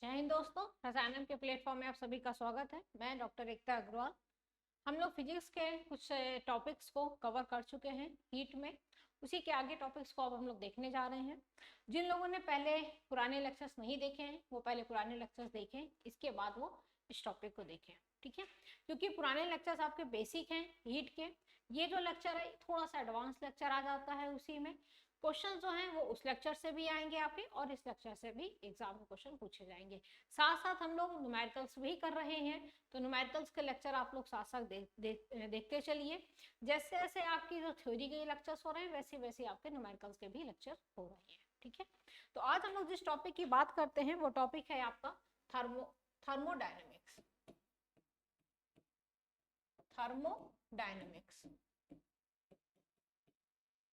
जय हिंद दोस्तों, रसायनम के प्लेटफॉर्म में आप सभी का स्वागत है। मैं डॉक्टर एकता अग्रवाल। हम लोग फिजिक्स के कुछ टॉपिक्स को कवर कर चुके हैं हीट में। उसी के आगे टॉपिक्स को अब हम लोग देखने जा रहे हैं। जिन लोगों ने पहले पुराने लेक्चर्स नहीं देखे हैं वो पहले पुराने लेक्चर्स देखें, इसके बाद वो इस टॉपिक को देखें, ठीक है। क्योंकि पुराने लेक्चर्स आपके बेसिक हैं हीट के, ये जो लेक्चर है थोड़ा सा एडवांस लेक्चर आ जाता है। उसी में क्वेश्चन जो हैं वो उस लेक्चर से भी आएंगे आपके, और इस लेक्चर से भी एग्जाम में क्वेश्चन पूछे जाएंगे। साथ साथ हम लोग न्यूमेरिकल्स भी कर रहे हैं, तो न्यूमेरिकल्स के लेक्चर आप लोग साथ साथ देखते चलिए। जैसे जैसे आपकी जो थ्योरी के लेक्चर्स हो रहे हैं वैसे वैसे आपके न्यूमेरिकल्स के भी लेक्चर हो रहे हैं, ठीक है। तो आज हम लोग जिस टॉपिक की बात करते हैं वो टॉपिक है आपका थर्मोडायनेमिक्स। थर्मोडायनेमिक्स।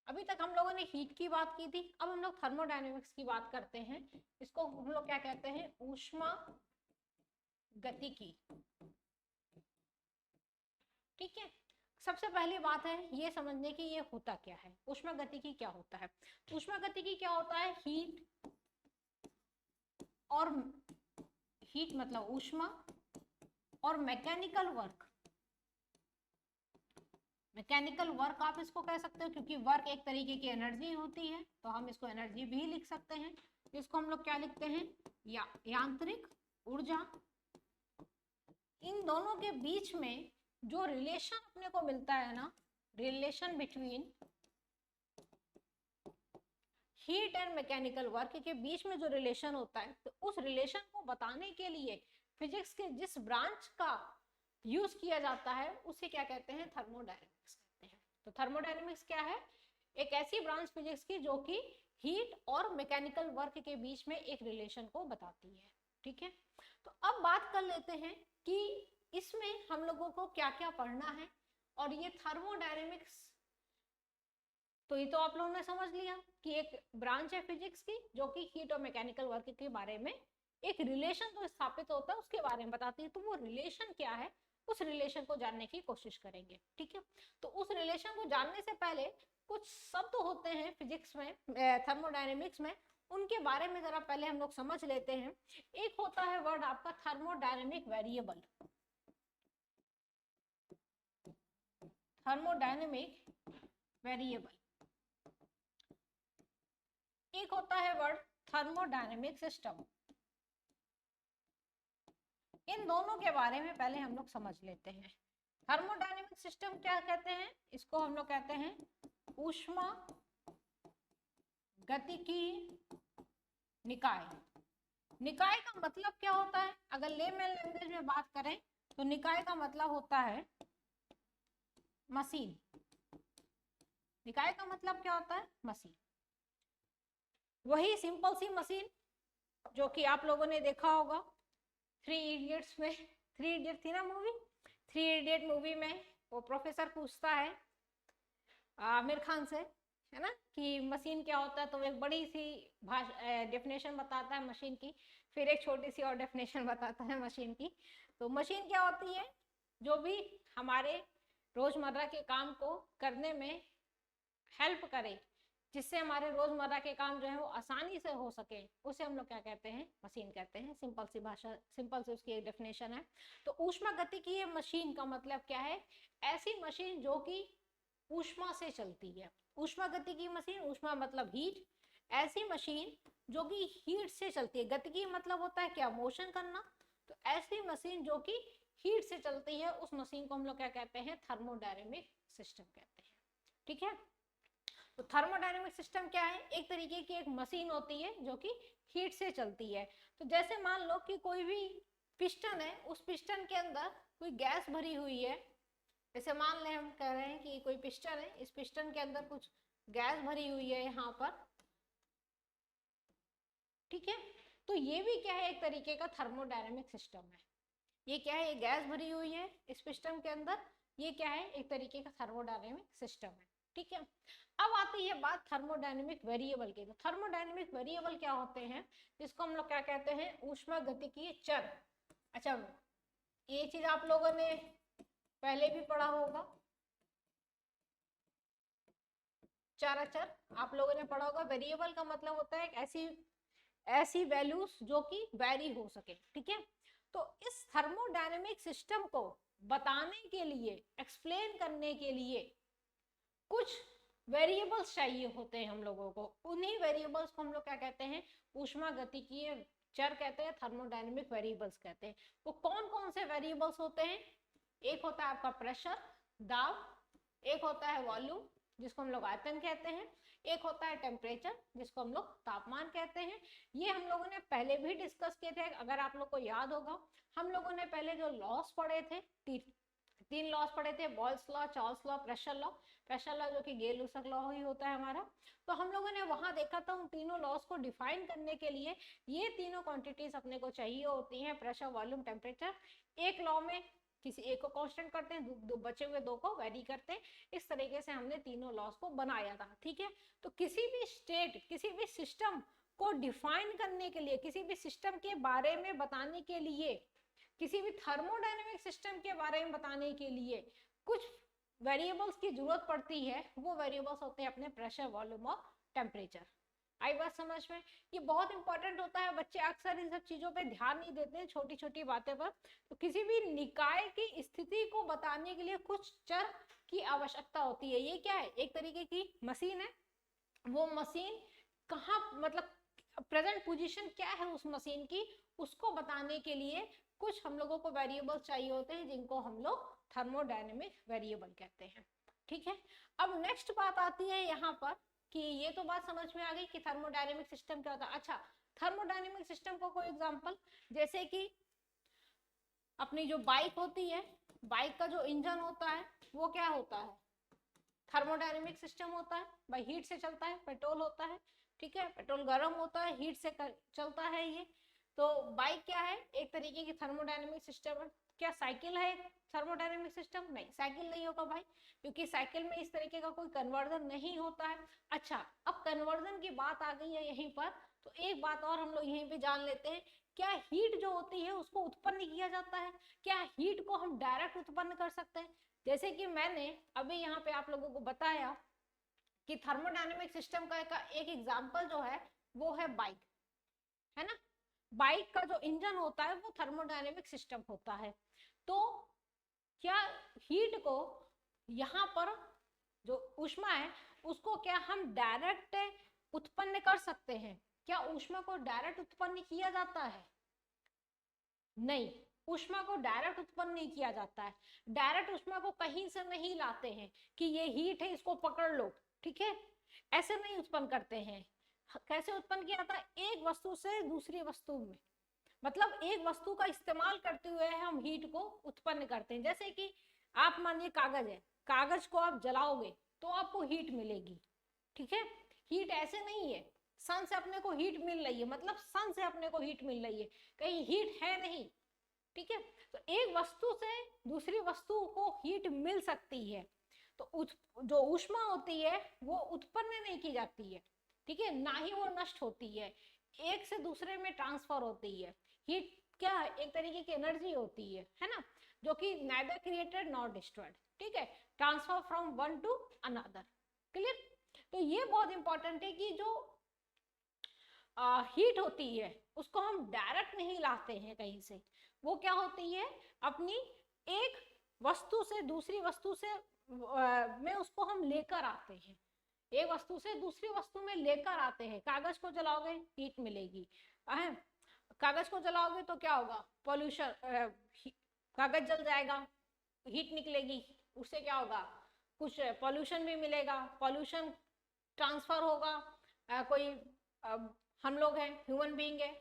अभी तक हम लोगों ने हीट की बात की थी, अब हम लोग थर्मोडायनेमिक्स की बात करते हैं। इसको हम लोग क्या कहते हैं? ऊष्मा गतिकी, ठीक है। सबसे पहली बात है ये समझने की ये होता क्या है, ऊष्मा गतिकी क्या होता है। ऊष्मा गतिकी क्या होता है? हीट और हीट मतलब ऊष्मा और मैकेनिकल वर्क। मैकेनिकल वर्क आप इसको कह सकते हो, क्योंकि वर्क एक तरीके की एनर्जी होती है तो हम इसको एनर्जी भी लिख सकते हैं। इसको हम लोग क्या लिखते हैं? यांत्रिक ऊर्जा। इन दोनों के बीच में जो रिलेशन अपने को मिलता है ना, relation between heat and mechanical work के बीच में जो रिलेशन होता है, तो उस रिलेशन को बताने के लिए फिजिक्स के जिस ब्रांच का यूज किया जाता है उसे क्या कहते हैं? थर्मोडायनेमिक्स कहते हैं। तो थर्मोडायनेमिक्स क्या है? एक ऐसी ब्रांच फिजिक्स की जो कि हीट और मैकेनिकल वर्क के बीच में एक रिलेशन को बताती है, ठीक है। तो अब बात कर लेते हैं कि इसमें हम लोगों को क्या क्या पढ़ना है। और ये थर्मोडायनेमिक्स, तो ये तो आप लोगों ने समझ लिया कि एक ब्रांच है फिजिक्स की जो कि हीट और मैकेनिकल वर्क के बारे में एक रिलेशन जो स्थापित होता है उसके बारे में बताती है। तो वो रिलेशन क्या है, उस रिलेशन को जानने की कोशिश करेंगे, ठीक है। तो उस रिलेशन को जानने से पहले कुछ शब्द होते हैं फिजिक्स में, थर्मोडायनेमिक्स में, उनके बारे में जरा पहले हम लोग समझ लेते हैं। एक होता है वर्ड आपका थर्मोडायनेमिक वेरिएबल। Thermodynamic variable. एक होता है वर्ड थर्मोडायनेमिक सिस्टम। इन दोनों के बारे में पहले हम लोग समझ लेते हैं। थर्मोडायनेमिक सिस्टम क्या कहते हैं? इसको हम लोग कहते हैं ऊष्मा गतिकी निकाय। निकाय का मतलब क्या होता है? अगर लेमैन लैंग्वेज में बात करें तो निकाय का मतलब होता है मशीन। निकाय का मतलब क्या होता है? मशीन। वही सिंपल सी मशीन जो कि आप लोगों ने देखा होगा थ्री इडियट्स में। थ्री इडियट थी ना मूवी, थ्री इडियट मूवी में वो प्रोफेसर पूछता है आमिर खान से, है ना, कि मशीन क्या होता है। तो एक बड़ी सी डेफिनेशन बताता है मशीन की, फिर एक छोटी सी और डेफिनेशन बताता है मशीन की। तो मशीन क्या होती है? जो भी हमारे रोजमर्रा के काम को करने में हेल्प करे, जिससे हमारे रोजमर्रा के काम जो है वो आसानी से हो सके, उसे हम लोग क्या कहते हैं? मशीन कहते हैं। सिंपल सी भाषा, सिंपल सी उसकी एक डेफिनेशन है। तो ऊष्मा गतिकी मशीन का मतलब क्या है? ऐसी मशीन जो कि ऊष्मा से चलती है। ऊष्मा गतिकी मशीन, ऊष्मा मतलब हीट, ऐसी मशीन जो कि हीट से चलती है। गतिकी मतलब होता है क्या? मोशन करना। तो ऐसी मशीन जो कि हीट से चलती है उस मशीन को हम लोग क्या कहते हैं? थर्मोडायनेमिक सिस्टम कहते हैं, ठीक है। तो थर्मोडायनेमिक सिस्टम क्या है? एक तरीके की एक मशीन होती है जो कि हीट से चलती है। तो जैसे मान लो कि कोई भी पिस्टन है, उस पिस्टन के अंदर कोई गैस भरी हुई है। जैसे मान लें हम कह रहे हैं कि कोई पिस्टन है, इस पिस्टन के अंदर कुछ गैस भरी हुई है यहाँ पर, ठीक है। तो ये भी क्या है? एक तरीके का थर्मोडायनेमिक सिस्टम है। ये क्या है? ये गैस भरी हुई है इस पिस्टन के अंदर, ये क्या है? एक तरीके का थर्मोडायनेमिक सिस्टम है, ठीक है। अब आती है बात थर्मोडायनेमिक वेरिएबल की। तो थर्मोडायनेमिक वेरिएबल क्या होते हैं? जिसको हम लोग क्या कहते हैं? ऊष्मा गतिकीय चर। अच्छा, ये चीज आप लोगों ने पहले भी पढ़ा होगा, चर अचर आप लोगों ने पढ़ा होगा। वेरिएबल का मतलब होता है ऐसी ऐसी वैल्यूज जो कि वेरी हो सके, ठीक है। तो इस थर्मोडायनेमिक सिस्टम को बताने के लिए, एक्सप्लेन करने के लिए कुछ वेरिएबल्स चाहिए होते हैं हम लोगों को। उन्हीं वेरिएबल्स को हम लोग क्या कहते हैं, ऊष्मागतिकीय चर कहते हैं, थर्मोडायनेमिक वेरिएबल्स कहते हैं। वो कौन कौन से वेरिएबल्स होते हैं? एक होता है आपका प्रेशर, दाब, एक होता है वॉल्यूम जिसको हम लोग आयतन कहते हैं, एक होता है टेम्परेचर जिसको हम लोग तापमान कहते हैं। ये हम लोगों ने पहले भी डिस्कस किए थे, अगर आप लोग को याद होगा। हम लोगों ने पहले जो लॉस पढ़े थे, तीन लॉस पढ़े थे, balls law, Charles law, pressure law. Pressure law जो कि गेल-लुसक लॉ ही होता है हमारा। तो हम लोगों ने वहां देखा था उन तीनों लॉस को डिफाइन करने के लिए ये तीनों क्वांटिटीज अपने को चाहिए होती हैं, प्रेशर, वॉल्यूम, टेम्परेचर। एक लॉ में किसी एक को कांस्टेंट करते हैं, दो बचे हुए दो को वेरी करते हैं। इस तरीके से हमने तीनों लॉस को बनाया था, ठीक है। तो किसी भी स्टेट, किसी भी सिस्टम को डिफाइन करने के लिए, किसी भी सिस्टम के बारे में बताने के लिए, किसी भी थर्मोडायनेमिक सिस्टम के बारे में बताने के लिए कुछ वेरिएबल्स की जरूरत पड़ती है। वो वेरिएबल्स होते हैं अपने प्रेशर, वॉल्यूम और टेम्परेचर। आई बात समझ में? ये बहुत इंपॉर्टेंट होता है, बच्चे अक्सर इन सब चीजों पे ध्यान नहीं देते हैं, छोटी छोटी बातें पर। तो किसी भी निकाय की स्थिति को बताने के लिए कुछ चर की आवश्यकता होती है। ये क्या है? एक तरीके की मशीन है। वो मशीन कहाँ, मतलब प्रेजेंट पोजीशन क्या है उस मशीन की, उसको बताने के लिए कुछ हम लोगों को वेरिएबल्स चाहिए होते हैं जिनको हम लोग थर्मोडायनेमिक वेरिएबल कहते हैं, ठीक है। अब नेक्स्ट बात आती है यहाँ पर कि ये तो बात समझ में आ गई कि थर्मोडायनेमिक सिस्टम क्या होता है। अच्छा, थर्मोडायनेमिक सिस्टम को कोई एग्जांपल, जैसे कि अपनी जो बाइक होती है, बाइक का जो इंजन होता है वो क्या होता है? थर्मोडायनेमिक सिस्टम होता है। भाई हीट से चलता है, पेट्रोल होता है, ठीक है। पेट्रोल गर्म होता है, हीट से चलता है ये। तो बाइक क्या है? एक तरीके की थर्मोडायनेमिक सिस्टम है। क्या साइकिल है एक थर्मोडायनेमिक सिस्टम? नहीं, साइकिल नहीं होगा भाई, क्योंकि साइकिल में इस तरीके का कोई कन्वर्जन नहीं होता है। अच्छा, अब कन्वर्जन की बात आ गई है यहीं पर, तो एक बात और हम लोग यहीं पे जान लेते हैं। क्या हीट जो होती है उसको उत्पन्न किया जाता है? क्या हीट को हम डायरेक्ट उत्पन्न कर सकते हैं? जैसे कि मैंने अभी यहाँ पे आप लोगों को बताया कि थर्मोडायनेमिक सिस्टम का एक एग्जांपल जो है वो है बाइक, है ना। बाइक का जो इंजन होता है वो थर्मोडायनेमिक सिस्टम होता है। तो क्या हीट को यहाँ पर जो ऊष्मा है उसको क्या हम डायरेक्ट उत्पन्न कर सकते हैं? क्या ऊष्मा को डायरेक्ट उत्पन्न किया जाता है? नहीं, ऊष्मा को डायरेक्ट उत्पन्न नहीं किया जाता है। डायरेक्ट ऊष्मा को कहीं से नहीं लाते हैं कि ये हीट है इसको पकड़ लो, ठीक है, ऐसे नहीं उत्पन्न करते हैं। कैसे उत्पन्न किया जाता है? एक वस्तु से दूसरी वस्तु में, मतलब एक वस्तु का इस्तेमाल करते हुए हम हीट को उत्पन्न करते हैं। जैसे कि आप मानिए कागज है, कागज को आप जलाओगे तो आपको हीट मिलेगी, ठीक है। हीट ऐसे नहीं है सन से अपने को हीट मिल रही है, मतलब सन से अपने को हीट मिल रही है, कहीं हीट है नहीं, ठीक है। तो एक वस्तु से दूसरी वस्तु को हीट मिल सकती है, तो जो ऊष्मा होती है वो उत्पन्न नहीं की जाती है, ठीक है, ना ही वो नष्ट होती है, एक से दूसरे में ट्रांसफर होती है। हीट क्या है? एक तरीके की एनर्जी होती है ना, जो कि नाइदर क्रिएटेड नॉट डिस्ट्रॉयड, ठीक है, transfer from one two another. Clear? तो ये बहुत इंपॉर्टेंट है कि जो हीट होती है उसको हम डायरेक्ट नहीं लाते हैं कहीं से। वो क्या होती है? अपनी एक वस्तु से दूसरी वस्तु से में उसको हम लेकर आते हैं, एक वस्तु से दूसरी वस्तु में लेकर आते हैं। कागज को जलाओगे हीट मिलेगी, कागज को जलाओगे तो क्या होगा? पॉल्यूशन, कागज जल जाएगा, हीट निकलेगी, उससे क्या होगा? कुछ पॉल्यूशन भी मिलेगा, पॉल्यूशन ट्रांसफर होगा। कोई हम लोग हैं, ह्यूमन बीइंग है,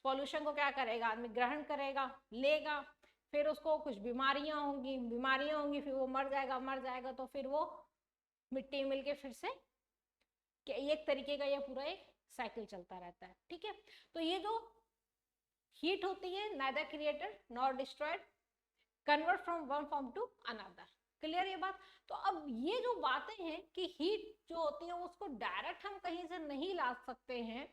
पॉल्यूशन को क्या करेगा? आदमी ग्रहण करेगा, लेगा, फिर उसको कुछ बीमारियां होंगी, फिर वो मर जाएगा तो फिर वो मिट्टी मिलके फिर से एक तरीके का ये पूरा एक साइकिल चलता रहता है, ठीक है। तो ये जो हीट होती है neither created nor destroyed, convert from one form to another. Clear ये बात? तो अब ये जो बातें हैं कि हीट जो होती है उसको डायरेक्ट हम कहीं से नहीं ला सकते हैं,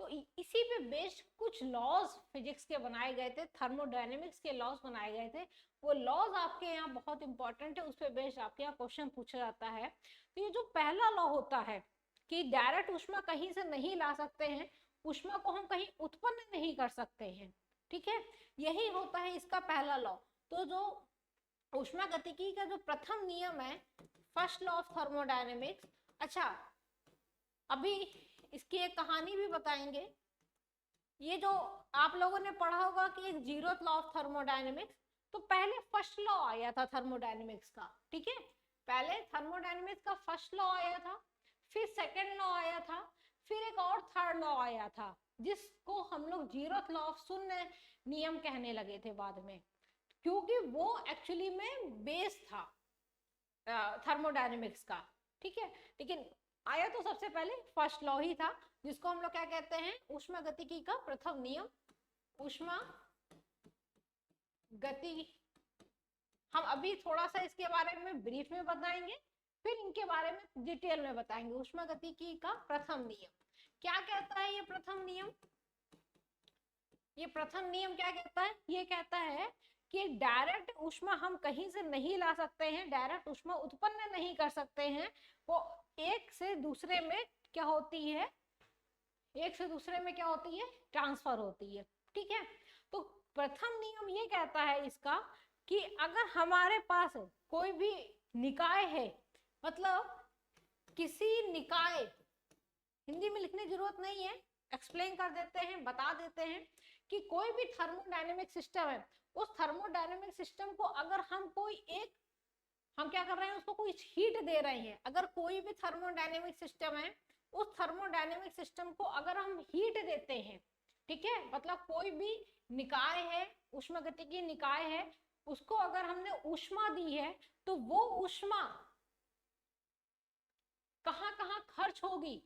तो इसी पे बेस्ड कुछ लॉज फिजिक्स के बनाए गए थे, थर्मोडायनेमिक्स के लॉज बनाए गए थे। वो लॉज आपके यहाँ बहुत इंपॉर्टेंट है, उस पे बेस्ड आपके यहाँ क्वेश्चन पूछा जाता है। तो ये जो पहला लॉ होता है कि डायरेक्ट ऊष्मा कहीं से नहीं ला सकते हैं, ऊष्मा को हम कहीं उत्पन्न नहीं कर सकते हैं। ठीक है, यही होता है इसका पहला लॉ। तो जो ऊष्मा गतिकी का जो प्रथम नियम है, फर्स्ट लॉ ऑफ थर्मोडायनेमिक्स। अच्छा, अभी इसकी एक कहानी भी बताएंगे। ये जो आप लोगों ने पढ़ा होगा कि एक जीरोथ लॉ ऑफ थर्मोडायनेमिक्स, तो पहले फर्स्ट लॉ आया था थर्मोडायनेमिक्स का। ठीक है, पहले थर्मोडायनेमिक्स का फर्स्ट लॉ आया था, फिर सेकंड लॉ आया था, फिर एक और थर्ड लॉ आया था, जिसको हम लोग जीरोथ लॉ ऑफ शून्य नियम कहने लगे थे बाद में, क्योंकि वो एक्चुअली में बेस था थर्मोडायनेमिक्स का। ठीक है, लेकिन आया तो सबसे पहले फर्स्ट लॉ ही था, जिसको हम लोग क्या कहते हैं, ऊष्मा गतिकी का प्रथम नियम, ऊष्मा गति। हम अभी थोड़ा सा इसके बारे में ब्रीफ में बताएंगे, फिर इनके बारे में डिटेल में बताएंगे। ऊष्मा गतिकी का प्रथम नियम क्या कहता है? ये प्रथम नियम, ये प्रथम नियम क्या कहता है? ये कहता है कि डायरेक्ट ऊष्मा हम कहीं से नहीं ला सकते हैं, डायरेक्ट ऊष्मा उत्पन्न नहीं कर सकते हैं, वो एक से दूसरे में क्या होती है, एक से दूसरे में क्या होती है, ट्रांसफर होती है। ठीक है, तो प्रथम नियम ये कहता है इसका कि अगर हमारे पास कोई भी निकाय है, मतलब किसी निकाय, हिंदी में लिखने की जरूरत नहीं है, एक्सप्लेन कर देते हैं, बता देते हैं कि कोई भी थर्मोडायनेमिक सिस्टम है, उस थर्मोडायनेमिक सिस्टम को अगर हम कोई एक, हम क्या कर रहे हैं, उसको कोई हीट दे रहे हैं। अगर कोई भी थर्मोडायनेमिक सिस्टम है, उस थर्मोडायनेमिक सिस्टम को अगर हम हीट देते हैं, ठीक है, मतलब कोई भी निकाय है, ऊष्मागतिकी निकाय है, उसको अगर हमने ऊष्मा दी है, तो वो ऊष्मा कहाँ कहाँ खर्च होगी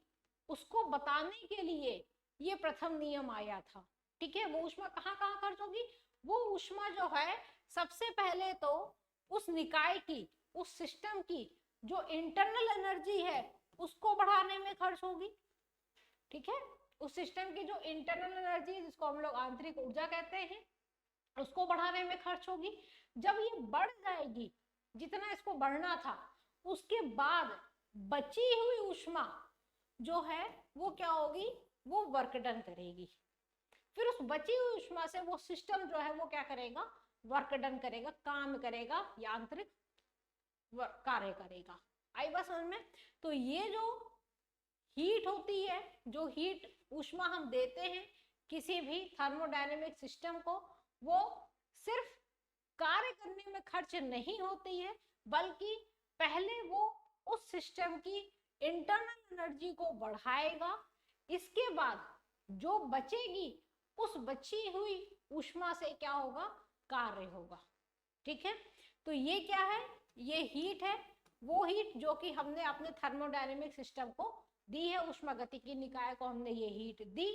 उसको बताने के लिए ये प्रथम नियम आया था। ठीक है, वो ऊष्मा कहाँ कहाँ खर्च होगी, वो ऊष्मा जो है सबसे पहले तो उस निकाय की, उस सिस्टम की जो इंटरनल एनर्जी है उसको बढ़ाने में खर्च होगी। ठीक है, उस सिस्टम की जो इंटरनल एनर्जी, जिसको हम लोग आंतरिक ऊर्जा कहते हैं, उसको बढ़ाने में खर्च होगी। जब ये बढ़ जाएगी जितना इसको बढ़ना था, उसके बाद बची हुई ऊष्मा जो है वो क्या होगी, वो वर्क डन करेगी। फिर उस बची हुई ऊष्मा से वो सिस्टम जो है वो क्या करेगा, वर्क डन करेगा, काम करेगा, यांत्रिक कार्य करेगा। आई बात समझ में? तो ये जो हीट होती है, जो हीट ऊष्मा हम देते हैं किसी भी थर्मोडायनेमिक सिस्टम को, वो सिर्फ कार्य करने में खर्च नहीं होती है, बल्कि पहले वो उस सिस्टम की इंटरनल एनर्जी को बढ़ाएगा। इसके बाद जो बचेगी, उस बची हुई ऊष्मा से क्या होगा, कार्य होगा। ठीक है, तो ये क्या है, ये हीट है, वो हीट जो कि हमने अपने थर्मोडायनेमिक सिस्टम को दी है, ऊष्मागतिकी निकाय को हमने ये हीट दी।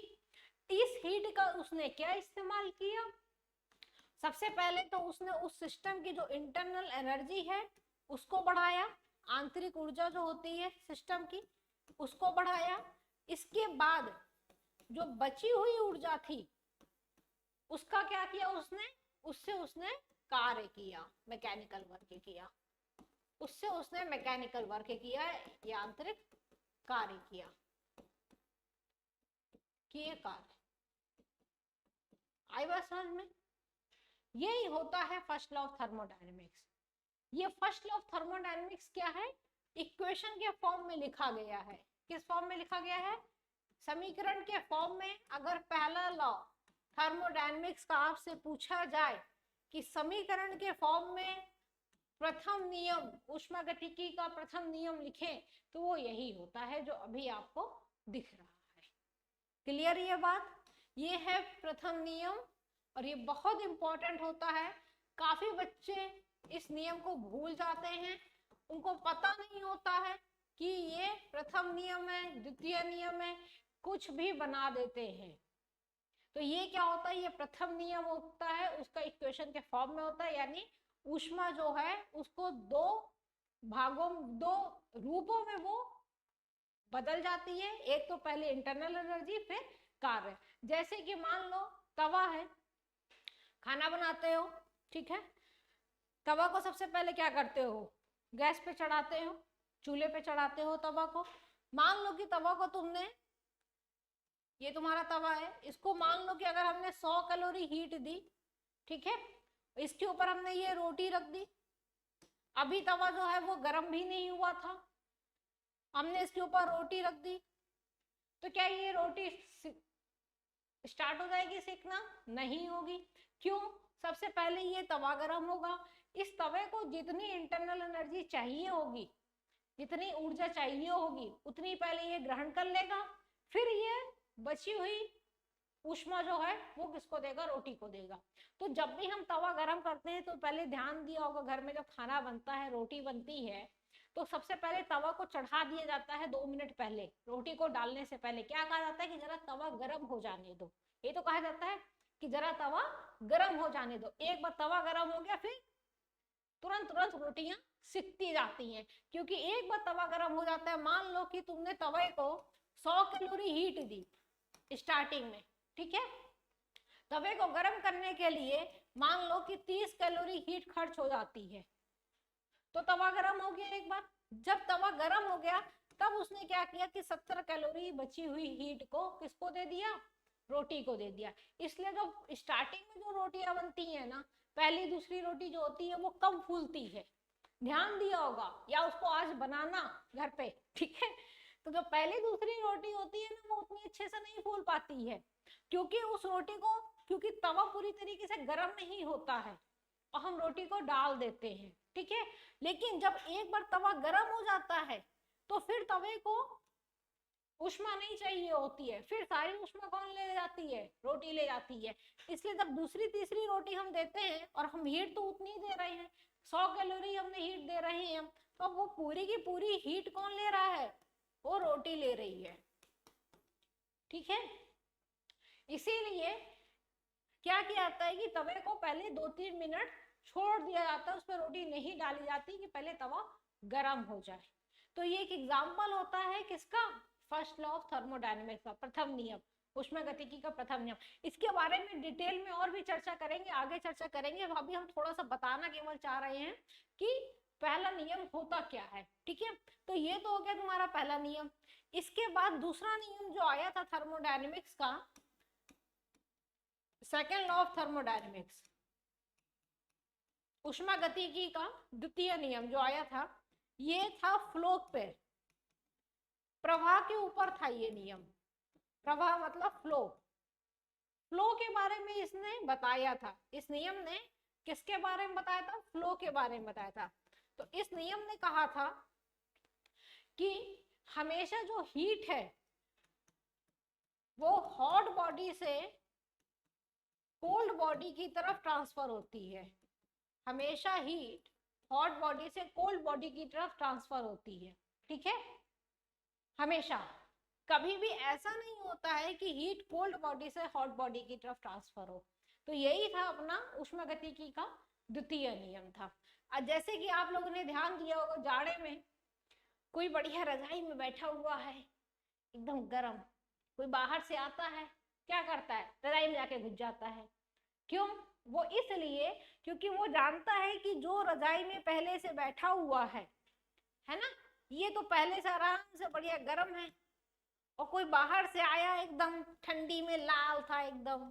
इस हीट का उसने क्या इस्तेमाल किया, सबसे पहले तो उसने उस सिस्टम की जो इंटरनल एनर्जी है उसको बढ़ाया, आंतरिक ऊर्जा जो होती है सिस्टम की उसको बढ़ाया। इसके बाद जो बची हुई ऊर्जा थी उसका क्या किया उसने, उससे उसने कार्य किया, मैकेनिकल वर्क किया, उससे उसने मैकेनिकल वर्क किया, यांत्रिक कार्य किया, किए कार्य। आई बात समझ में? यही होता है फर्स्ट लॉ ऑफ थर्मोडायनेमिक्स। ये फर्स्ट लॉ ऑफ थर्मोडायनेमिक्स क्या है, इक्वेशन के फॉर्म में लिखा गया है। किस फॉर्म में लिखा गया है, समीकरण के फॉर्म में। अगर पहला लॉ थर्मोडायनेमिक्स का आपसे पूछा जाए कि समीकरण के फॉर्म में प्रथम नियम, ऊष्मागतिकी का प्रथम नियम लिखें, तो वो यही होता है जो अभी आपको दिख रहा है। क्लियर ये बात? ये है प्रथम नियम, और ये बहुत इंपॉर्टेंट होता है। काफी बच्चे इस नियम को भूल जाते हैं, उनको पता नहीं होता है कि ये प्रथम नियम है, द्वितीय नियम है, कुछ भी बना देते हैं। तो ये क्या होता है, ये प्रथम नियम होता है, उसका इक्वेशन के फॉर्म में होता है, यानी ऊष्मा जो है उसको दो भागों, दो रूपों में वो बदल जाती है। एक तो पहले इंटरनल एनर्जी, फिर कार्य। जैसे कि मान लो तवा है, खाना बनाते हो, ठीक है, तवा को सबसे पहले क्या करते हो, गैस पे चढ़ाते हो, चूल्हे पे चढ़ाते हो तवा को। मान लो कि तवा को तुमने ये तुम्हारा तवा है, इसको मान लो कि अगर हमने 100 कैलोरी हीट दी, ठीक है, इसके ऊपर हमने ये रोटी रख दी, अभी तवा जो है वो गर्म भी नहीं हुआ था, हमने इसके ऊपर रोटी रख दी, तो क्या ये रोटी स्टार्ट हो जाएगी सेकना? नहीं होगी। क्यों? सबसे पहले ये तवा गर्म होगा, इस तवे को जितनी इंटरनल एनर्जी चाहिए होगी, जितनी ऊर्जा चाहिए होगी, उतनी पहले ये ग्रहण कर लेगा, फिर ये बची हुई ऊष्मा जो है वो किसको देगा? रोटी को देगा। तो जब भी हम तवा गर्म करते हैं तो पहले ध्यान दिया होगा, घर में जब खाना बनता है, रोटी बनती है, तो सबसे पहले तवा को चढ़ा दिया जाता है 2 मिनट पहले। रोटी को डालने से पहले क्या कहा जाता है? कि जरा तवा गर्म हो जाने दो। ये तो कहा जाता है कि जरा तवा गर्म हो जाने दो। एक बार तवा गर्म हो गया, फिर तुरंत तुरंत रोटियां सिकती जाती हैं, क्योंकि एक बार तवा गर्म हो जाता है। मान लो कि तुमने तवे को 100 कैलोरी हीट दी स्टार्टिंग में, ठीक है, तवे को गर्म करने के लिए मान लो कि 30 कैलोरी हीट खर्च हो जाती है, तो तवा गर्म हो गया एक बार। जब तवा गर्म हो गया तब उसने क्या किया कि 70 कैलोरी बची हुई हीट को किसको दे दिया? रोटी को दे दिया। इसलिए जो स्टार्टिंग में जो रोटियां बनती है ना, पहली दूसरी रोटी जो होती है वो कम फूलती है, ध्यान दिया होगा, या उसको आज बनाना घर पे, ठीक है। तो जो पहली दूसरी रोटी होती है ना, वो उतनी अच्छे से नहीं फूल पाती है, क्योंकि उस रोटी को, क्योंकि तवा पूरी तरीके से गर्म नहीं होता है और हम रोटी को डाल देते हैं, ठीक है। लेकिन जब एक बार तवा गर्म हो जाता है तो फिर तवे को ऊष्मा नहीं चाहिए होती है, फिर सारी ऊष्मा कौन ले जाती है? रोटी ले जाती है। इसलिए जब दूसरी तीसरी रोटी हम देते हैं और हम हीट तो उतनी दे रहे हैं, 100 कैलोरी हमने हीट दे रहे हैं, तो वो पूरी की पूरी हीट कौन ले रहा है? वो रोटी ले रही है, ठीक है। इसीलिए क्या किया जाता है कि तवे को पहले 2-3 मिनट छोड़ दिया जाता है, उस पर रोटी नहीं डाली जाती कि पहले तवा गर्म हो जाए। तो ये एक एग्जाम्पल होता है किसका? फर्स्ट लॉ ऑफ थर्मोडायनेमिक्स का, प्रथम नियम, उष्मागतिकी का प्रथम नियम। इसके बारे में डिटेल में और भी चर्चा करेंगे, आगे चर्चा करेंगे। अभी हम थोड़ा सा बताना केवल चाह रहे हैं कि पहला नियम होता क्या है, ठीक है। तो ये तो हो गया तुम्हारा पहला नियम। इसके बाद दूसरा नियम जो आया था थर्मोडायनेमिक्स का, सेकेंड लॉ ऑफ थर्मोडायनेमिक्स, उष्मागतिकी का द्वितीय नियम जो आया था, ये था फ्लो पे, प्रवाह के ऊपर था ये नियम। प्रवाह मतलब फ्लो, फ्लो के बारे में इसने बताया था। इस नियम ने किसके बारे में बताया था? फ्लो के बारे में बताया था। तो इस नियम ने कहा था कि हमेशा जो हीट है वो हॉट बॉडी से कोल्ड बॉडी की तरफ ट्रांसफर होती है। हमेशा हीट हॉट बॉडी से कोल्ड बॉडी की तरफ ट्रांसफर होती है, ठीक है। हमेशा, कभी भी ऐसा नहीं होता है कि हीट कोल्ड बॉडी से हॉट बॉडी की तरफ ट्रांसफर हो। तो यही था अपना उष्मागतिकी का द्वितीय नियम था। आज जैसे कि आप लोगों ने ध्यान दिया होगा, जाड़े में कोई बढ़िया रजाई में बैठा हुआ है एकदम गर्म, कोई बाहर से आता है, क्या करता है? रजाई में जाके घुस जाता है। क्यों? वो इसलिए क्योंकि वो जानता है कि जो रजाई में पहले से बैठा हुआ है ना, ये तो पहले से आराम से बढ़िया गर्म है, और कोई बाहर से आया एकदम ठंडी में लाल था एकदम,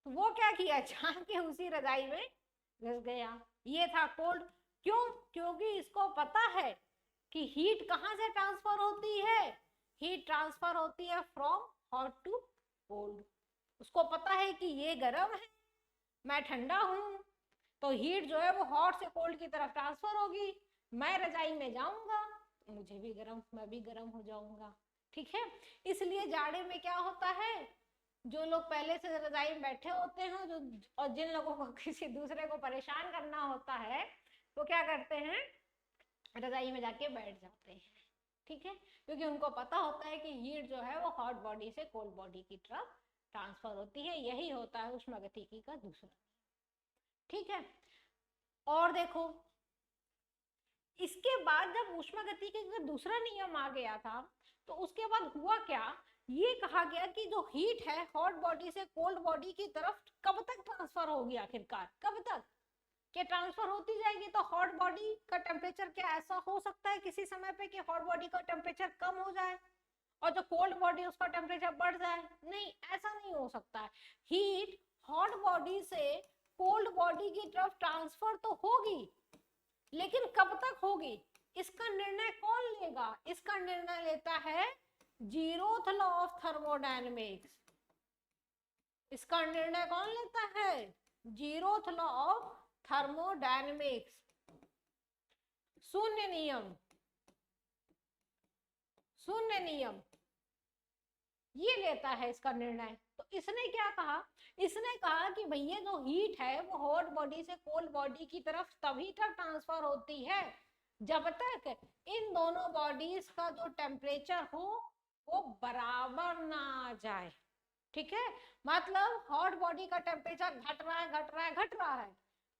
तो वो क्या किया? जाके उसी रजाई में घुस गया। ये था कोल्ड। क्यों? क्योंकि इसको पता है कि हीट कहाँ से ट्रांसफर होती है? हीट ट्रांसफर होती है फ्रॉम हॉट टू कोल्ड। उसको पता है कि ये गर्म है, मैं ठंडा हूं, तो हीट जो है वो हॉट से कोल्ड की तरफ ट्रांसफर होगी। मैं रजाई में जाऊंगा, मुझे भी गर्म, मैं भी गर्म हो जाऊंगा, ठीक है। इसलिए जाड़े में क्या होता है, जो लोग पहले से रजाई में बैठे होते हैं, जो और जिन लोगों को किसी दूसरे को परेशान करना होता है, वो क्या करते हैं? रजाई में जाके बैठ जाते हैं, ठीक है। क्योंकि उनको पता होता है कि हीट जो है वो हॉट बॉडी से कोल्ड बॉडी की तरफ ट्रांसफर होती है। यही होता है उष्मागतिकी का दूसरा, ठीक है। और देखो, इसके बाद जब उष्मागतिकी का दूसरा नियम आ गया था, तो उसके बाद हुआ क्या? ये कहा गया कि जो हीट है हॉट बॉडी से कोल्ड बॉडी की तरफ कब तक ट्रांसफर होगी? आखिरकार कब तक कि ट्रांसफर होती जाएगी? तो हॉट बॉडी का टेम्परेचर क्या ऐसा हो सकता है किसी समय पे कि हॉट बॉडी का टेम्परेचर कम हो जाए और जो कोल्ड बॉडी उसका टेम्परेचर बढ़ जाए? नहीं, ऐसा नहीं हो सकता है। हीट हॉट बॉडी से कोल्ड बॉडी की तरफ ट्रांसफर तो होगी, लेकिन कब तक होगी इसका निर्णय कौन लेगा? इसका निर्णय लेता है जीरोथ लॉ ऑफ थर्मोडायनेमिक्स। इसका निर्णय कौन लेता है? जीरोथ लॉ ऑफ थर्मोडायनेमिक्स, शून्य नियम, शून्य नियम, ये लेता है इसका निर्णय। तो इसने क्या कहा? इसने कहा कि भैया जो हीट है वो हॉट बॉडी से कोल्ड बॉडी की तरफ तभी तक ट्रांसफर होती है जब तक इन दोनों बॉडीज का जो टेम्परेचर हो वो बराबर ना आ जाए। ठीक है, मतलब हॉट बॉडी का टेम्परेचर घट रहा है, घट रहा है, घट रहा है,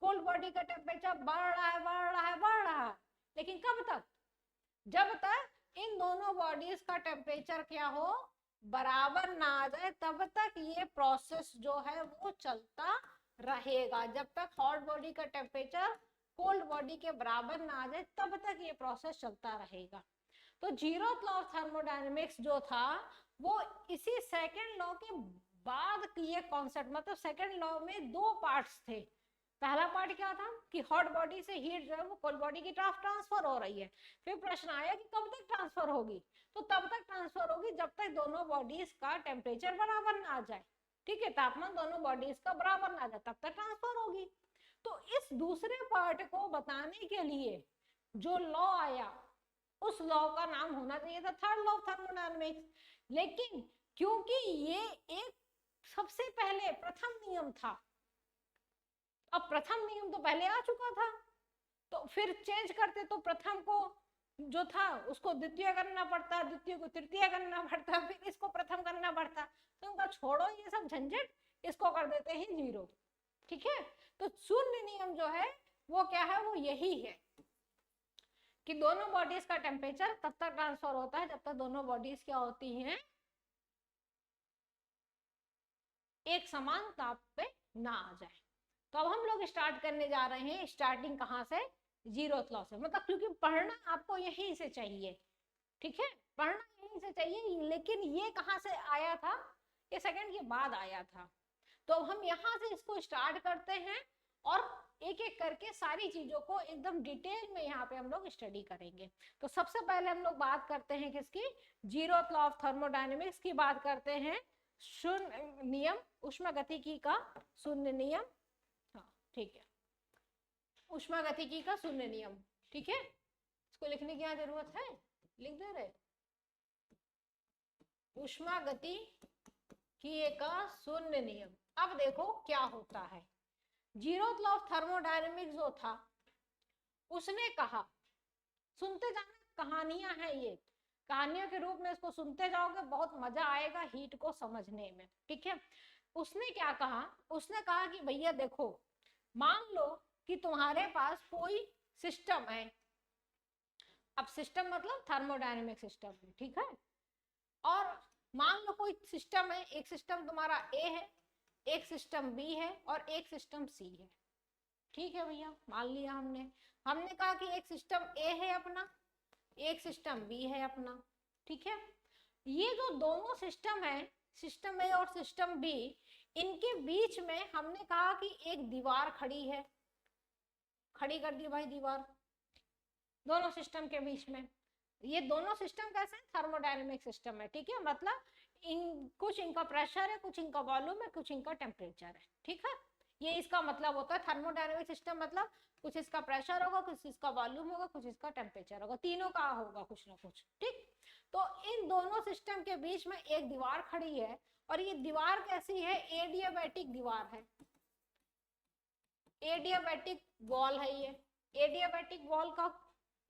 कोल्ड बॉडी का टेम्परेचर बढ़ रहा है, बढ़ रहा है, बढ़ रहा है, लेकिन कब तक? जब तक इन दोनों बॉडीज का टेम्परेचर क्या हो, बराबर ना आ जाए, तब तक ये प्रोसेस जो है वो चलता रहेगा। जब तक हॉट बॉडी का टेम्परेचर कोल्ड बॉडी के बराबर ना आ जाए तब तक ये प्रोसेस चलता रहेगा। तो जीरोथ लॉ ऑफ थर्मोडायनेमिक्स जो था वो इसी सेकंड लॉ के बाद ये कॉन्सेप्ट, मतलब सेकंड लॉ में दो पार्ट्स थे। पहला पार्ट क्या था कि हॉट बॉडी से हीट जो है वो कोल्ड बॉडी की तरफ ट्रांसफर हो रही है। फिर प्रश्न आया कि कब तक ट्रांसफर होगी? तो तब तक ट्रांसफर होगी जब तक दोनों बॉडीज का टेम्परेचर बराबर ना आ जाए। ठीक है, तापमान दोनों बॉडीज का बराबर ना आ जाए तब तक ट्रांसफर होगी। तो इस दूसरे पार्ट को बताने के लिए जो लॉ आया उस लॉ का नाम होना चाहिए था थर्ड लॉ ऑफ थर्मोडायनेमिक्स। लेकिन क्योंकि ये एक सबसे पहले प्रथम नियम था, अब प्रथम नियम तो पहले आ चुका था, तो फिर चेंज करते तो प्रथम को जो था उसको द्वितीय करना पड़ता, द्वितीय को तृतीय करना पड़ता, फिर इसको प्रथम करना पड़ता। तो उनका छोड़ो ये सब झंझट, इसको कर देते हैं जीरो। ठीक है, तो शून्य नियम जो है वो क्या है? वो यही है कि दोनों बॉडीज का टेम्परेचर तब तक ट्रांसफर होता है जब तक दोनों बॉडीज क्या होती हैं, एक समान ताप पे ना आ जाए। तो अब हम लोग स्टार्ट करने जा रहे हैं। स्टार्टिंग कहाँ से? जीरोथ लॉ से, मतलब क्योंकि पढ़ना आपको यहीं से चाहिए। ठीक है, पढ़ना यहीं से चाहिए, लेकिन ये कहाँ से आया था? ये सेकंड के बाद आया था। तो अब हम यहाँ से इसको स्टार्ट करते हैं और एक एक करके सारी चीजों को एकदम डिटेल में यहाँ पे हम लोग स्टडी करेंगे। तो सबसे पहले हम लोग बात करते हैं किसकी? जीरोथ लॉ ऑफ थर्मोडायनेमिक्स की बात करते हैं। शून्य नियम, उष्मागतिकी का शून्य नियम। हाँ ठीक है, उष्मागतिकी का शून्य नियम। ठीक है, इसको लिखने की क्या जरूरत है? लिख दे रहे, उष्मागतिकी का शून्य नियम। अब देखो क्या होता है। जीरोथ लॉ ऑफ थर्मोडायनेमिक्स जो था उसने कहा, सुनते जाना, कहानियां हैं ये, कहानियों के रूप में इसको सुनते जाओगे, बहुत मजा आएगा हीट को समझने में। ठीक है, उसने क्या कहा? उसने कहा कि भैया देखो, मान लो कि तुम्हारे पास कोई सिस्टम है। अब सिस्टम मतलब थर्मोडायनेमिक सिस्टम है। ठीक है, और मान लो कोई सिस्टम है, एक सिस्टम तुम्हारा ए है, एक सिस्टम बी है और एक सिस्टम सी है। ठीक है भैया, मान लिया हमने। हमने कहा कि एक सिस्टम ए है अपना, एक सिस्टम बी है अपना। ठीक है, ये जो दोनों सिस्टम है, सिस्टम ए और सिस्टम बी, इनके बीच में हमने कहा कि एक दीवार खड़ी है। खड़ी कर दी भाई दीवार दोनों सिस्टम के बीच में। ये दोनों सिस्टम कैसे हैं? थर्मोडायनेमिक सिस्टम है। ठीक है, मतलब कुछ इनका प्रेशर है, कुछ इनका वॉल्यूम है, कुछ इनका टेम्परेचर है। ठीक है, ये इसका मतलब होता है थर्मोडायनेमिक सिस्टम, मतलब कुछ इसका प्रेशर होगा, कुछ इसका वॉल्यूम होगा, कुछ इसका टेम्परेचर होगा, तीनों का होगा कुछ ना कुछ। ठीक, तो इन दोनों सिस्टम के बीच में एक दीवार खड़ी है, और ये दीवार कैसी है? एडियाबैटिक दीवार है, एडियाबैटिक वॉल है ये। एडियाबैटिक वॉल का